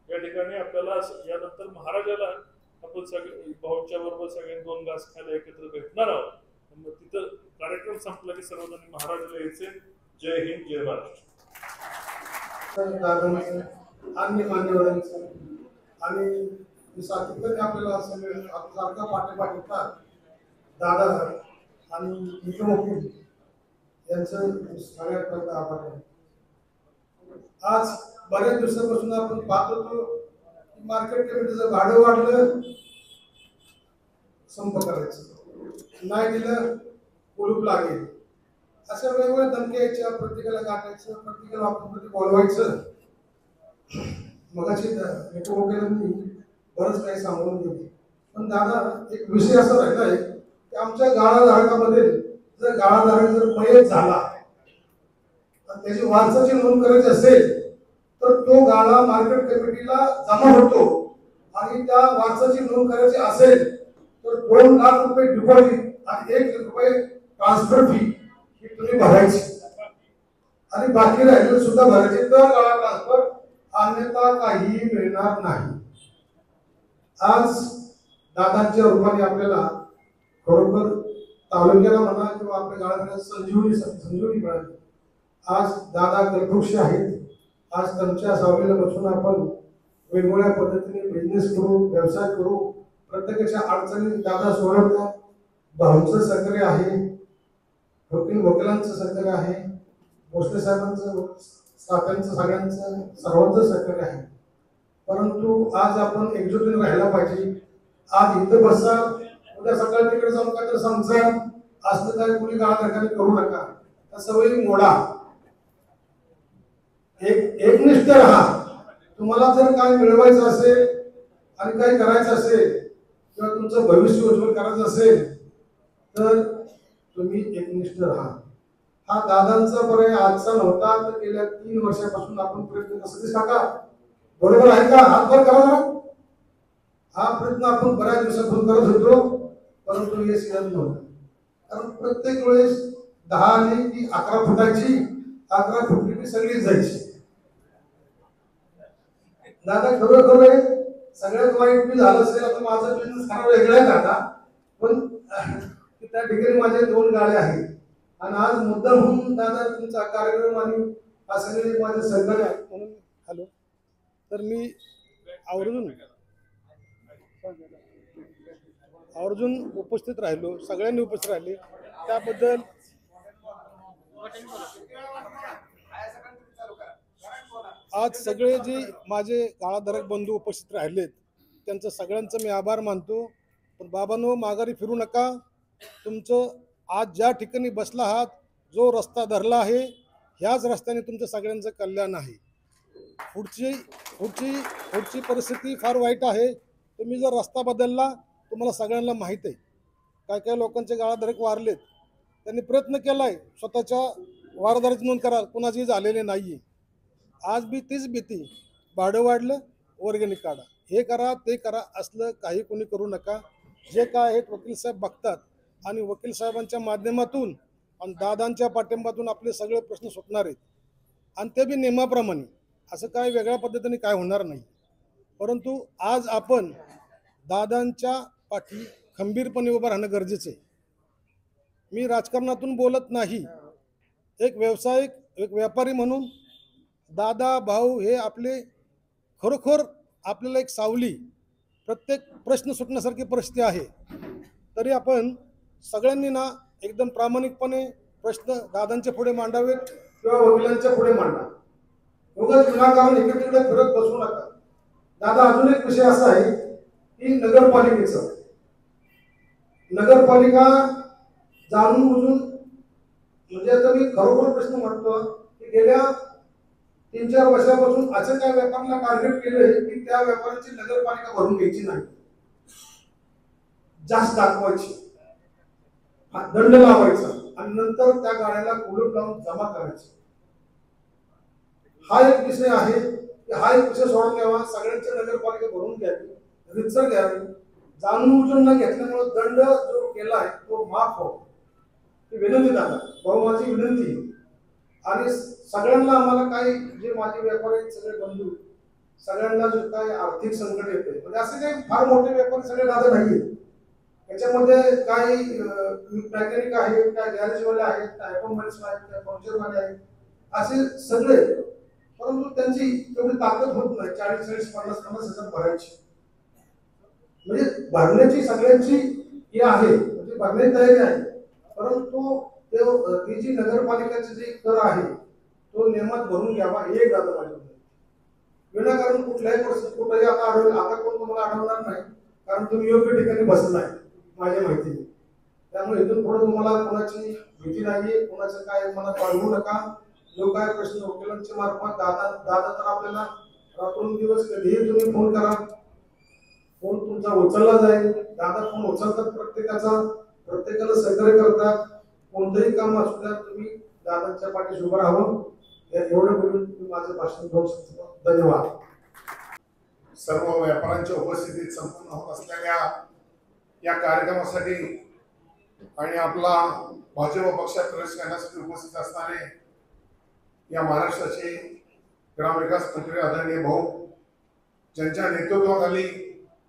या ठिकाणी आपल्याला यानंतर महाराजाला आपण सगळे भाऊच्या बरोबर सगळे 2 घास खायला एकत्र भेटणार आहोत. मग तिथं कार्यक्रम संपला की सर्वजण महाराजाला यायचे. जय हिंद, जय महाराष्ट्र. अन्य मान्यवरांचं आणि सातत्याने आपल्याला सारखा पाठिंबा देतात दादा आणि मित्रमोठी यांचं सगळ्यात पहिलं आभार आहे. आज बऱ्याच दिवसापासून आपण पाहत होतो की मार्केट कमिटीचं भाडं वाढलं, संप करायचं, नाही दिलं कुलूप लागेल, अशा वेगवेगळ्या धमक्या यायच्या. प्रत्येकाला गाठायचं, प्रत्येकाला आपण बोलवायचं. मगाशी मित्रमोठ्यांनी बरंच काही सांगून गेले. पण दादा एक विषय असा राहिलाय की आमच्या गाळाधारकामध्ये जर गाळाधारक जर मयत झाला आणि त्याची वारसाची नोंद करायची असेल तर तो गाळा मार्केट कमिटीला जमा होतो. आणि त्या वारसाची नोंद करायची असेल तर 2 लाख रुपये डिपॉझिट आणि 1 लाख रुपये ट्रान्सफर फी ही तुम्ही भरायची आणि बाकी राहिलेले सुद्धा भरायचे. तर गाळा ट्रान्सफर, अन्यथा काहीही मिळणार नाही. आज दादांच्या रूपाने आपल्याला खरोखर तालुक्याला म्हणा किंवा आपल्या गावाला संजीवनी मिळाली. आज दादा कल्पवृक्ष आहेत. आज त्यांच्या सावलीला बसून आपण वेगवेगळ्या पद्धतीने बिझनेस करू, व्यवसाय करू. प्रत्येकाच्या अडचणी दादा सोडवतात. भाऊंचं सहकार्य आहे, वकिलांचं सहकार्य आहे, भोसले साहेबांचं, स्टाफांचं, सगळ्यांचं सर्वांचं सहकार्य आहे. परंतु आज आपण एकजुटीने राहायला पाहिजे. आज इथं बसा, उद्या सकाळी तिकडे जाऊन काहीतरी समजा असलं काय कुणी गाळाधारकाने करू नका. त्या सवयी मोडा, एकनिष्ठ राहा. तुम्हाला जर काय मिळवायचं असेल आणि काही करायचं असेल किंवा तुमचं भविष्य उज्ज्वल करायचं असेल तर तुम्ही एकनिष्ठ राहा. हा दादांचा पर्याय आजचा नव्हता, तर गेल्या 3 वर्षापासून आपण प्रयत्न कसं टाका, बरोबर आहे का? हातभार करा जरा. हा प्रयत्न आपण बऱ्याच दिवसापासून करत होतो, परंतु हे सिद्ध नव्हतं. कारण प्रत्येक वेळेस 10 आली की 11 फुटायची, 11 फुटली की सगळी जायची. दादा खरोखर आहे, सगळ्यात वाईट मी झालं असेल, आता माझा बिझनेस खरा वेगळा आहे दादा, पण त्या ठिकाणी माझ्या 2 गाड्या आहेत आणि आज मुद्दाम होऊन दादा तुमचा कार्यक्रम आणि हा सगळे माझे सहकार्य आहेत म्हणून हॅलो, तर मी आवर्जून उपस्थित राहिलो, सगळ्यांनी उपस्थित राहिले त्याबद्दल आज सगळे जे माझे गाळाधारक बंधू उपस्थित राहिलेत त्यांचं सगळ्यांचं मी आभार मानतो. पण बाबांनो, माघारी फिरू नका. तुमचं आज ज्या ठिकाणी बसला आहात, जो रस्ता धरला आहे, ह्याच रस्त्याने तुमचं सगळ्यांचं कल्याण आहे. पुढची परिस्थिती फार वाईट आहे. तुम्ही जर रस्ता बदलला, तुम्हाला सगळ्यांना माहीत आहे, काय काय लोकांचे गाळाधारक वारलेत. त्यांनी प्रयत्न केलाय स्वतःच्या वारदाराची नोंद करा, कुणाची झालेली नाही. आज बी तीच भीती, भाडं वाढलं वर्गणी काढा, हे करा ते करा, असलं काही कोणी करू नका. जे काय आहेत वकील साहेब बघतात आणि वकील साहेबांच्या माध्यमातून आणि दादांच्या पाठिंबातून आपले सगळे प्रश्न सुटणार आहेत. आणि ते बी नियमाप्रमाणे, असं काय वेगळ्या पद्धतीने काय होणार नाही. परंतु आज आपण दादांच्या पाठी खंबीरपणे उभं राहणं गरजेचं आहे. मी राजकारणातून बोलत नाही, एक व्यावसायिक, एक व्यापारी म्हणून दादा भाऊ हे आपले खरोखर आपल्याला एक सावली, प्रत्येक प्रश्न सुटण्यासारखी परिस्थिती आहे. तरी आपण सगळ्यांनी ना एकदम प्रामाणिकपणे प्रश्न दादांच्या पुढे मांडावेत किंवा वकिलांच्या पुढे मांडा. उगाच विनाकारण इकडे तिकडे फिरत बसू नका. दादा, अजून एक विषय असा आहे की नगरपालिकेचा, नगरपालिका जाणून बुजून, म्हणजे आता मी खरोखर प्रश्न म्हणतो की गेल्या 3-4 वर्षापासून असं काय व्यापाऱ्यांना टार्गेट केलंय की त्या व्यापाऱ्यांची नगरपालिका भरून घ्यायची नाही, जास्त दाखवायची, दंड लावायचा आणि नंतर त्या गाड्याला कुलूप लावून जमा करायची. हा एक विषय आहे. हा एक विषय सोडून द्यावा. सगळ्यांच्या नगरपालिका भरून घ्यावी, रितसर घ्यावी. जाणून बुजून न घेतल्यामुळे दंड जो केला आहे तो माफ हो, ही विनंती दादा भाऊ, माझी विनंती. आणि सगळ्यांना, आम्हाला काही जे माझे व्यापारी सगळे बंधू, सगळ्यांना जो काही आर्थिक संकट येते, म्हणजे असे काही फार मोठे व्यापारी सगळे दादा नाहीये. याच्यामध्ये काही मेकॅनिक आहेत, काय गॅरेजवाले आहेत, काय ऑटोमोबाईल्स आहेत, काय पंक्चरवाले आहेत, असे सगळे. परंतु त्यांची तेवढी ताकद होत नाही 40-40, 50-50 हजार भरायची. म्हणजे भरण्याची सगळ्यांची हे आहे, म्हणजे भरण्याची तयारी आहे. परंतु ती जी नगरपालिकेचे जे कर आहे तो नियमात भरून घ्यावा, हे एक दादा माझ्या विनाकारण कुठल्याही परिस्थितीत कुठेही आता कोण तुम्हाला आढळणार नाही, कारण तुम्ही योग्य ठिकाणी बसलाय माझ्या माहितीने. त्यामुळे इथून पुढे तुम्हाला कोणाची भीती नाहीये, कोणाचं काय मनात बाळगू नका. जो काय प्रश्न वकिलांच्या मार्फत दादा तर आपल्याला रात्रंदिवस कधीही तुम्ही फोन करा, फोन तुमचा उचलला जाईल. दादा फोन उचलतात प्रत्येकाला सहकार्य करतात. कोणतंही काम असू द्या, तुम्ही दादांच्या पाठीशी उभं राहावं. एवढं बोलून तुम्ही माझं भाषण घेऊ शकता. धन्यवाद. सर्व व्यापाऱ्यांच्या उपस्थितीत संपन्न होत असलेल्या या कार्यक्रमासाठी आणि आपला भाजप पक्षात प्रवेश करण्यासाठी उपस्थित असणारे या महाराष्ट्राचे ग्रामविकास मंत्री आदरणीय भाऊ, ज्यांच्या नेतृत्वाखाली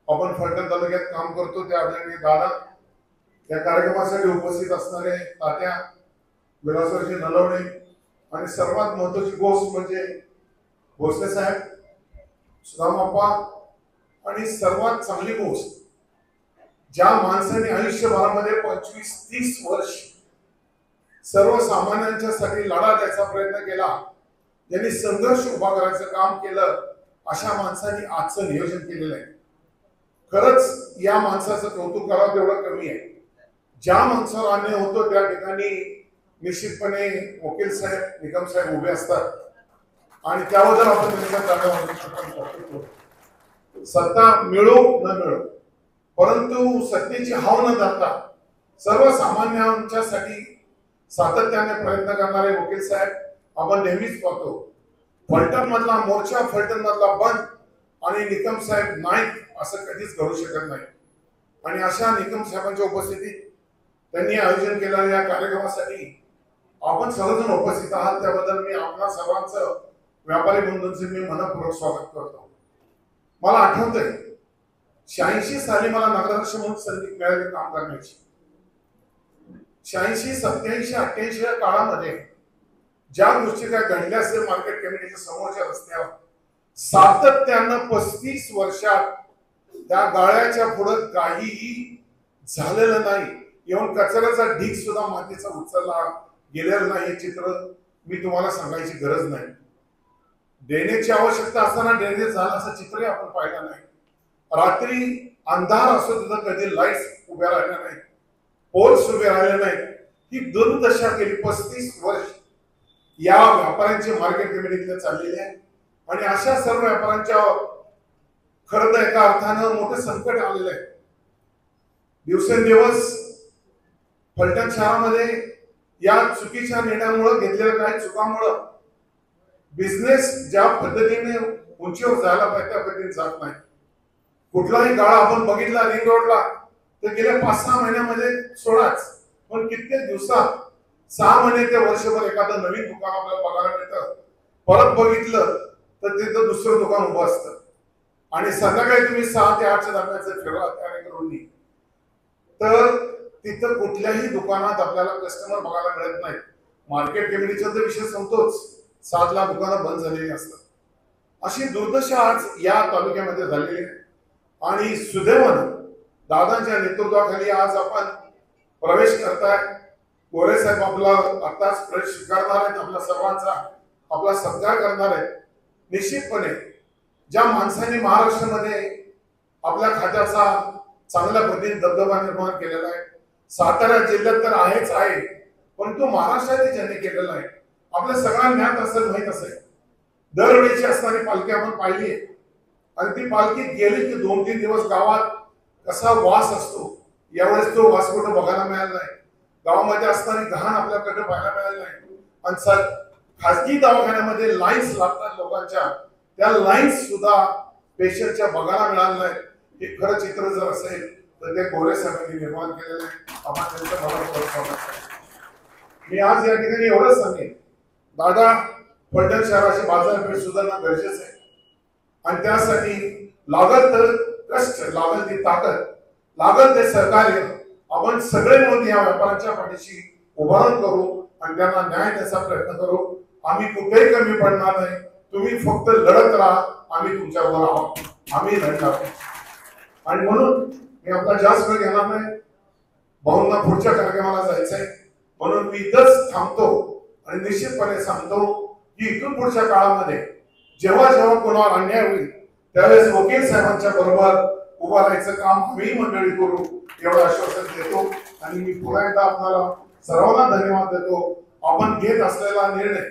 आपण फलटण तालुक्यात काम करतो, त्या आदरणीय दादा, या कार्यक्रमासाठी उपस्थित असणारे तात्या विलासरावजी नलवडे, आणि सर्वात महत्वाची गोष्ट म्हणजे भोसले साहेब, सुदामाप्पा, आणि सर्वात चांगली गोष्ट ज्या माणसाने आयुष्यभरामध्ये 25-30 वर्ष सर्वसामान्यांच्यासाठी लढा द्यायचा प्रयत्न केला, ज्यांनी संघर्ष उभा करायचं काम केलं, अशा माणसाने आजचं नियोजन केलेलं आहे. खरंच या माणसाचं कौतुक करावं तेवढं कमी आहे. ज्या माणसावर अन्याय होतो त्या ठिकाणी निश्चितपणे वकील साहेब, निकम साहेब उभे असतात आणि त्याबद्दल आपण त्यांच्या सत्ता मिळो न मिळो, परंतु सत्तेची हाव न धरता सर्वसामान्यांच्यासाठी सातत्याने प्रयत्न करणारे वकील साहेब आपण नेहमीच पाहतो. फलटण मधला मोर्चा फलटण मधला बंद आणि निकम साहेब नाईक असं कधीच घडू शकत नाही. आणि अशा निकम साहेबांच्या उपस्थितीत त्यांनी आयोजन केलेल्या या कार्यक्रमासाठी आपण सर्वजण उपस्थित आहात, त्याबद्दल मी आपल्या सर्वांचं व्यापारी बंधूंचे मी मनपूर्वक स्वागत करतो. मला आठवतंय 86 साली मला नगराध्यक्ष म्हणून संधी मिळाली काम करण्याची. 86, 87, 88 या काळामध्ये ज्या गोष्टी काय घडल्या असेल मार्केट कमिटीच्या समोरच्या रस्त्यावर, सातत्यानं 35 वर्षात त्या गाळ्याच्या पुढे काहीही झालेलं नाही. येऊन कचऱ्याचा ढीग सुद्धा मातीचा उचलला गेलेलं नाही. हे चित्र मी तुम्हाला सांगायची गरज नाही. ड्रेनेजची आवश्यकता असताना ड्रेनेज झालं असं चित्रही आपण पाहिलं नाही. रात्री अंधार असो तिथं कधी लाईट्स उभ्या राहिल्या नाहीत, पोल्स उभे राहिले नाहीत. ही दुर्दशा गेली 35 वर्ष या व्यापाऱ्यांचे मार्केट कमिटीतले चाललेले आहे. आणि अशा सर्व व्यापाऱ्यांच्या खरं तर एका अर्थानं मोठं संकट आलेलं आहे. दिवसेंदिवस फलटण शहरामध्ये या चुकीच्या निर्णयामुळे घेतलेल्या काही चुकांमुळे बिझनेस ज्या पद्धतीने उंचीवर जायला पाहिजे त्या पद्धतीने जात नाही. कुठलाही गाळा आपण बघितला रिंग रोडला तर गेल्या 5-6 महिन्यामध्ये सोडाच, पण कित्येक दिवसात 6 महिने ते वर्षभर एखादं नवीन दुकान आपल्याला बघायला मिळतं. परत बघितलं तर तिथं दुसरं दुकान उभं असतं. आणि संध्याकाळी तुम्ही 6 ते 8च्या दरम्यान फिरला त्या रिंग रोडनी तर तिथं कुठल्याही दुकानात आपल्याला कस्टमर बघायला मिळत नाही. मार्केट कमिटीचा तर विषय संपतोच, 7 लाख दुकानं बंद झालेली असतात. अशी दुर्दशा आज या तालुक्यामध्ये झालेली आहे. आणि सुदैवानं दादांच्या नेतृत्वाखाली आज आपण प्रवेश करताय. गोरे साहेब आपला आताच प्रवेश स्वीकारणार आहेत, आपल्या सर्वांचा आपला सत्कार करणार आहेत. निश्चितपणे ज्या माणसांनी महाराष्ट्रामध्ये आपल्या खात्याचा चांगल्या पद्धतीने दबदबा निर्माण केलेला आहे, सातारा जिल्ह्यात तर आहेच आहे, पण तो महाराष्ट्रात ज्यांनी केलेला आहे. आपल्या सगळ्यांना ज्ञात असेल, माहित असेल, दरवेळेची असणारी पालखी आपण पाहिली आहे. आणि ती पालखी गेली की 2-3 दिवस गावात कसा वास असतो, यावेळेस तो वास कुठं बघायला मिळाला नाही. गावामध्ये असणारी घाण आपल्याकडे पाहायला मिळाली नाही. आणि खासगी दवाखान्यामध्ये लाईन्स लागतात लोकांच्या, त्या लाईन्स सुद्धा पेशंटच्या बघायला मिळालं नाही. हे खरं चित्र जर असेल तर ते गोरे साहेबांनी निर्माण केलेलं आहे. आपण त्यांचं मला मी आज या ठिकाणी एवढंच सांगेन, दादा फलटण शहराची बाजारपेठ सुधारणं गरजेचं आहे. आणि त्यासाठी लागल तर कष्ट, लागल ती ताकद, लागल ते सहकार्य आपण सगळे मिळून या व्यापाऱ्यांच्या पाठीशी उभारून करू आणि त्यांना न्याय द्यायचा प्रयत्न करू. आम्ही कुठेही कमी पडणार नाही. तुम्ही फक्त लढत राहा, आम्ही तुमच्याबरोबर आहोत, आम्ही लढणार. आणि म्हणून मी आपला जास्त वेळ घेणार नाही. भाऊंना पुढच्या कार्यक्रमाला जायचंय, म्हणून मी इथंच थांबतो आणि निश्चितपणे सांगतो की इथून पुढच्या काळामध्ये जेव्हा जेव्हा कोणावर अन्याय होईल त्यावेळेस वकील साहेबांच्या बरोबर उभा राहायचं काम आम्ही मंडळी करू, एवढं आश्वासन देतो. आणि मी पुन्हा एकदा आपल्याला सर्वांना धन्यवाद देतो. आपण घेत असलेला निर्णय,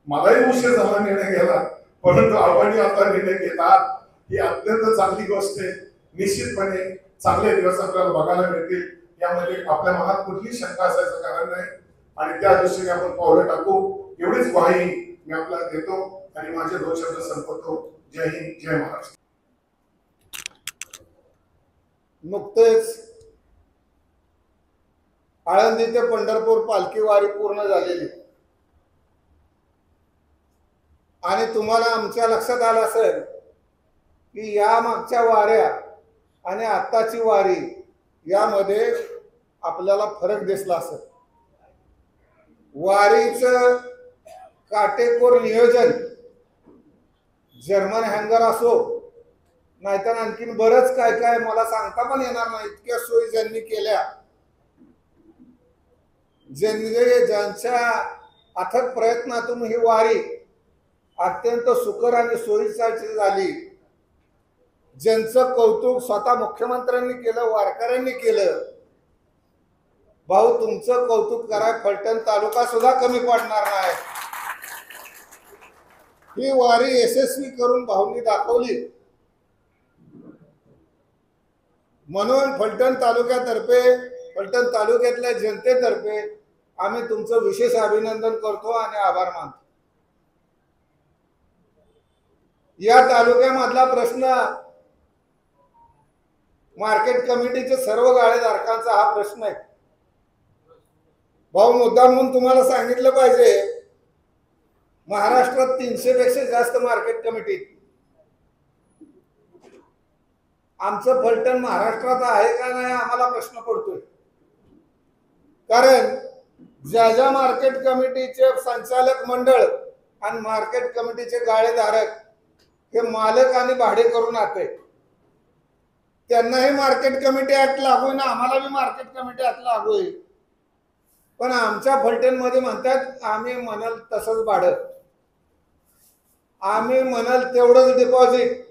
मलाही उशीर झाला निर्णय घ्यायला, परंतु आपण आता निर्णय घेतात ही अत्यंत चांगली गोष्ट आहे. निश्चितपणे चांगले दिवस आपल्याला बघायला मिळतील, यामध्ये आपल्या मनात कुठलीही शंका असायचं कारण नाही. आणि त्या दृष्टीने आपण पावलं टाकू, एवढीच ग्वाही मी आपल्याला देतो आणि माझे 2 शब्द संपवतो. जय हिंद, जय महाराष्ट्र. नुकतेच आळंदी ते पंढरपूर पालखी वारी पूर्ण झालेली आणि तुम्हाला आमच्या लक्षात आलं असेल की या मागच्या वाऱ्या आणि आत्ताची वारी यामध्ये आपल्याला फरक दिसला असेल. वारीचं काटेकोर नियोजन, जर्मन हँगर असो नाहीतर आणखीन बरंच काय काय मला सांगता पण येणार नाही, इतक्या सोयी ज्यांनी केल्या, ज्यांच्या अथक प्रयत्नातून ही वारी अत्यंत सुकर आणि सोयीची झाली, ज्यांचं कौतुक स्वतः मुख्यमंत्र्यांनी केलं, वारकऱ्यांनी केलं. भाऊ, तुमचं कौतुक कराय फलटण तालुका सुद्धा कमी पडणार नाही. ही वारी यशस्वी करून भाऊंनी दाखवली. म्हणून फलटण तालुक्यातर्फे, फलटण तालुक्यातल्या जनतेतर्फे आम्ही तुमचं विशेष अभिनंदन करतो आणि आभार मानतो. या तालुक्यामधला प्रश्न मार्केट कमिटीचे सर्व गाळेधारकांचा हा प्रश्न आहे. भाऊ, मुद्दाम म्हणून तुम्हाला सांगितलं पाहिजे, महाराष्ट्रात 300 पेक्षा जास्त मार्केट कमिटी. आमचं फलटण महाराष्ट्रात आहे का नाही आम्हाला प्रश्न पडतोय. कारण ज्या ज्या मार्केट कमिटीचे संचालक मंडळ आणि मार्केट कमिटीचे गाळेधारक हे मालक आणि भाडे करून आते, त्यांनाही मार्केट कमिटी ऍक्ट लागू ना, आम्हाला बी मार्केट कमिटी ऍक्ट लागू आहे. पण आमच्या फलटण मध्ये म्हणतात आम्ही म्हणाल तसंच भाडं, आम्ही म्हणाल तेवढंच डिपॉझिट.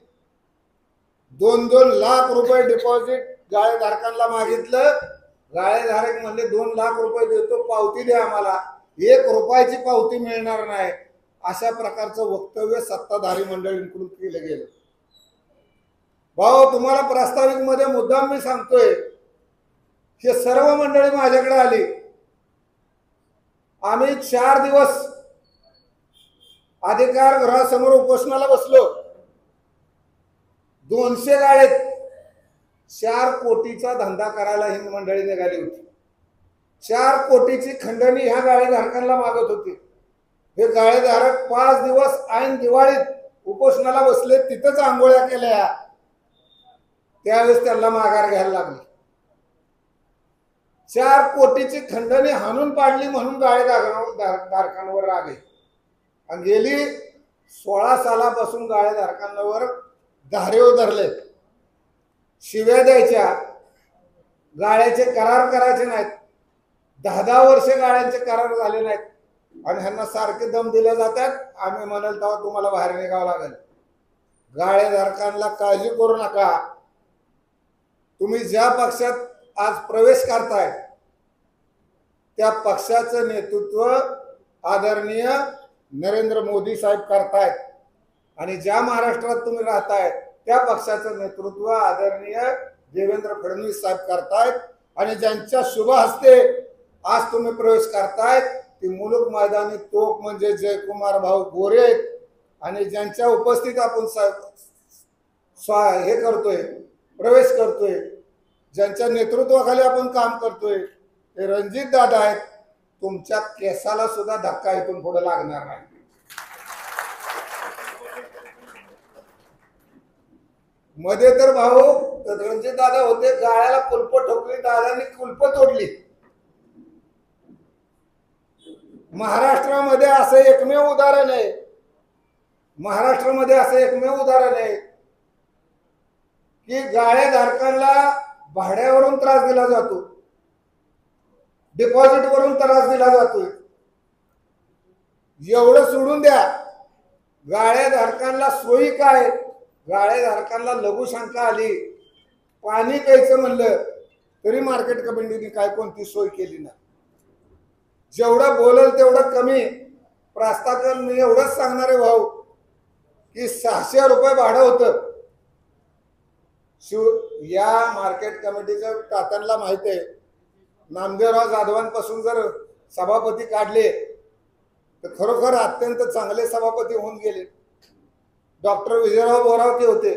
2-2 लाख रुपये डिपॉझिट गाळेधारकांना मागितलं. गाळेधारक म्हणले 2 लाख रुपये देतो, पावती द्या आम्हाला. 1 रुपयाची पावती मिळणार नाही. अशा प्रकारचं वक्तव्य सत्ताधारी मंडळींकडून केलं गेलं. भाऊ, तुम्हाला प्रास्ताविक मध्ये मुद्दाम मी सांगतोय, हे सर्व मंडळी माझ्याकडे आली. आम्ही 4 दिवस अधिकार गृहासमोर उपोषणाला बसलो. 200 गाळेत 4 कोटीचा धंदा करायला ही मंडळी निघाली होती. 4 कोटीची खंडणी ह्या गाळेधारकांना मागत होती. हे गाळेधारक 5 दिवस ऐन दिवाळीत उपोषणाला बसले, तिथंच आंघोळ्या केल्या. त्यावेळेस त्यांना माघार घ्यायला लागली. 4 कोटीची खंडणी हाणून पाडली म्हणून गाळेधारकांवर राग आहे. आणि गेली 16 सालापासून गाळेधारकांवर धारेव धरले, शिव्या द्यायच्या, गाळ्याचे करार करायचे नाहीत. 10-10 वर्ष गाळ्यांचे करार झाले नाहीत आणि ह्यांना सारखे दम दिले जातात. आम्ही म्हणाल तेव्हा तुम्हाला बाहेर निघावं लागेल. गाळेधारकांना काळजी करू नका. तुम्ही ज्या पक्षात आज प्रवेश करताय त्या पक्षाचं नेतृत्व आदरणीय नरेंद्र मोदी साहेब करतायत आणि ज्या महाराष्ट्रात तुम्ही राहताय त्या पक्षाचं नेतृत्व आदरणीय देवेंद्र फडणवीस साहेब करतायत. आणि ज्यांच्या शुभ हस्ते आज तुम्ही प्रवेश करतायत ती मुलुक मैदानी तोफ म्हणजे जयकुमार भाऊ गोरे आहेत. आणि ज्यांच्या उपस्थित आपण हे करतोय, प्रवेश करतोय, ज्यांच्या नेतृत्वाखाली आपण काम करतोय ते रणजित दादा आहेत. तुमच्या केसाला सुद्धा धक्का इथून पुढे लागणार नाही. मध्ये तर भाऊ रणजित दादा होते, गाळ्याला कुलप ठोकली, दादांनी कुलप तोडली. महाराष्ट्रामध्ये असं एकमेव उदाहरण आहे, महाराष्ट्रामध्ये असं एकमेव उदाहरण आहे की गाळेधारकांना भाड्यावरून त्रास दिला जातो, डिपॉझिट वरून त्रास दिला जातोय. एवढं सोडून द्या, गाळेधारकांना सोयी काय, गाळेधारकांना लघुशंका आली, पाणी प्यायचं म्हणलं तरी मार्केट कमिटीने काय कोणती सोय केली नाही. जेवढं बोलल तेवढं कमी. प्रास्ताविक मी एवढंच सांगणार आहे भाऊ की 600 रुपये भाडं होतं. या मार्केट कमिटीचं तात्यांना माहिती आहे, नामदेवराव जाधवांपासून जर सभापती काढले तर खरोखर अत्यंत चांगले सभापती होऊन गेले. डॉक्टर विजयराव बोरावके होते,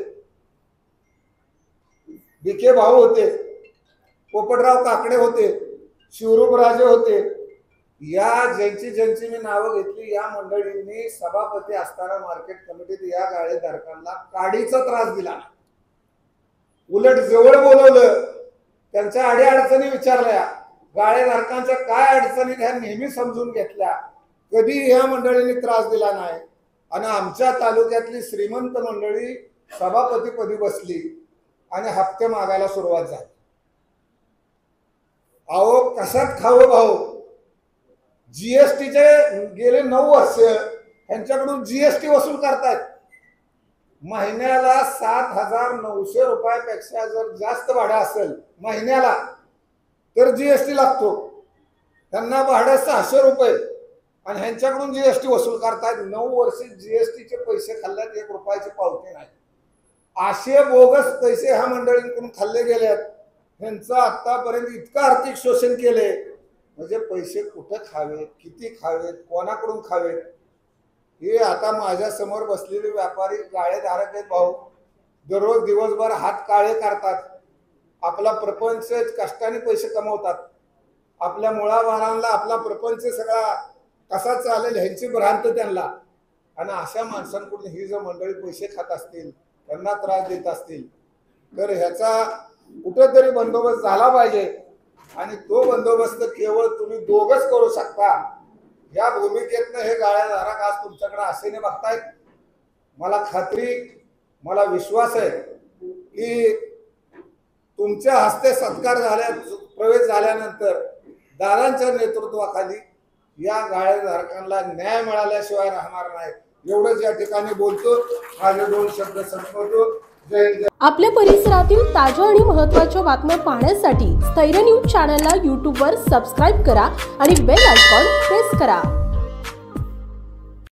विखे भाऊ होते, पोपटराव काकडे होते, शिवरूपराजे होते. या ज्यांची मी नावं घेतली या मंडळींनी सभापती असताना मार्केट कमिटीत या गाळेधारकांना काडीचा त्रास दिला. उलट जवळ बोलवलं, त्यांच्या अडीअडचणी विचारल्या, गाळेधारकांच्या काय अडचणी ह्या नेहमी समजून घेतल्या. कधी या मंडळींनी त्रास दिला नाही. आणि आमच्या तालुक्यातली श्रीमंत मंडळी सभापतीपदी बसली आणि हप्ते मागायला सुरुवात झाली. अहो कशात खावं भाऊ, जीएसटीचे गेले 9 वर्ष यांच्याकडून जीएसटी वसूल करतायत. महिन्याला 7,900 रुपयापेक्षा जर जास्त भाडं असेल महिन्याला तर जीएसटी लागतो. त्यांना भाडं 600 रुपये आणि ह्यांच्याकडून जीएसटी वसूल करतायत. 9 वर्ष जीएसटीचे पैसे खाल्ल्यात, 1 रुपयाचे पावते नाही. असे बोगस पैसे ह्या मंडळींकडून खाल्ले गेलेत. ह्यांचं आतापर्यंत इतकं आर्थिक शोषण केले, म्हणजे पैसे कुठं खावेत, किती खावेत, कोणाकडून खावेत, हे आता माझ्या समोर बसलेले व्यापारी गाळेधारक आहेत भाऊ. दररोज दिवसभर हात काळे करतात, आपला प्रपंच कष्टाने पैसे कमवतात. आपल्या मुळावारांना आपला प्रपंच सगळा कसा चालेल ह्यांची भ्रांत त्यांना. आणि अशा माणसांकडून ही जर मंडळी पैसे खात असतील, त्यांना त्रास देत असतील, तर ह्याचा कुठेतरी बंदोबस्त झाला पाहिजे. आणि तो बंदोबस्त केवळ तुम्ही दोघच करू शकता. या भूमिकेतनं हे गाळेधारक आज तुमच्याकडे आशेने बघतायत. मला खात्री, मला विश्वास आहे की तुमच्या हस्ते सत्कार प्रवेश झाल्यानंतर दादांच्या नेतृत्वाखाली या गाळेधारकांना न्याय मिळाल्याशिवाय राहणार नाही. एवढंच या ठिकाणी बोलतो. माझे 2 शब्द संपवतो. जय हिंद. आपल्या परिसरातील ताज्या आणि महत्त्वाच्या बातम्या पाहण्यासाठी स्थैर्य न्यूज चॅनलला यूट्यूबवर सबस्क्राईब करा आणि बेल आयकॉन प्रेस करा.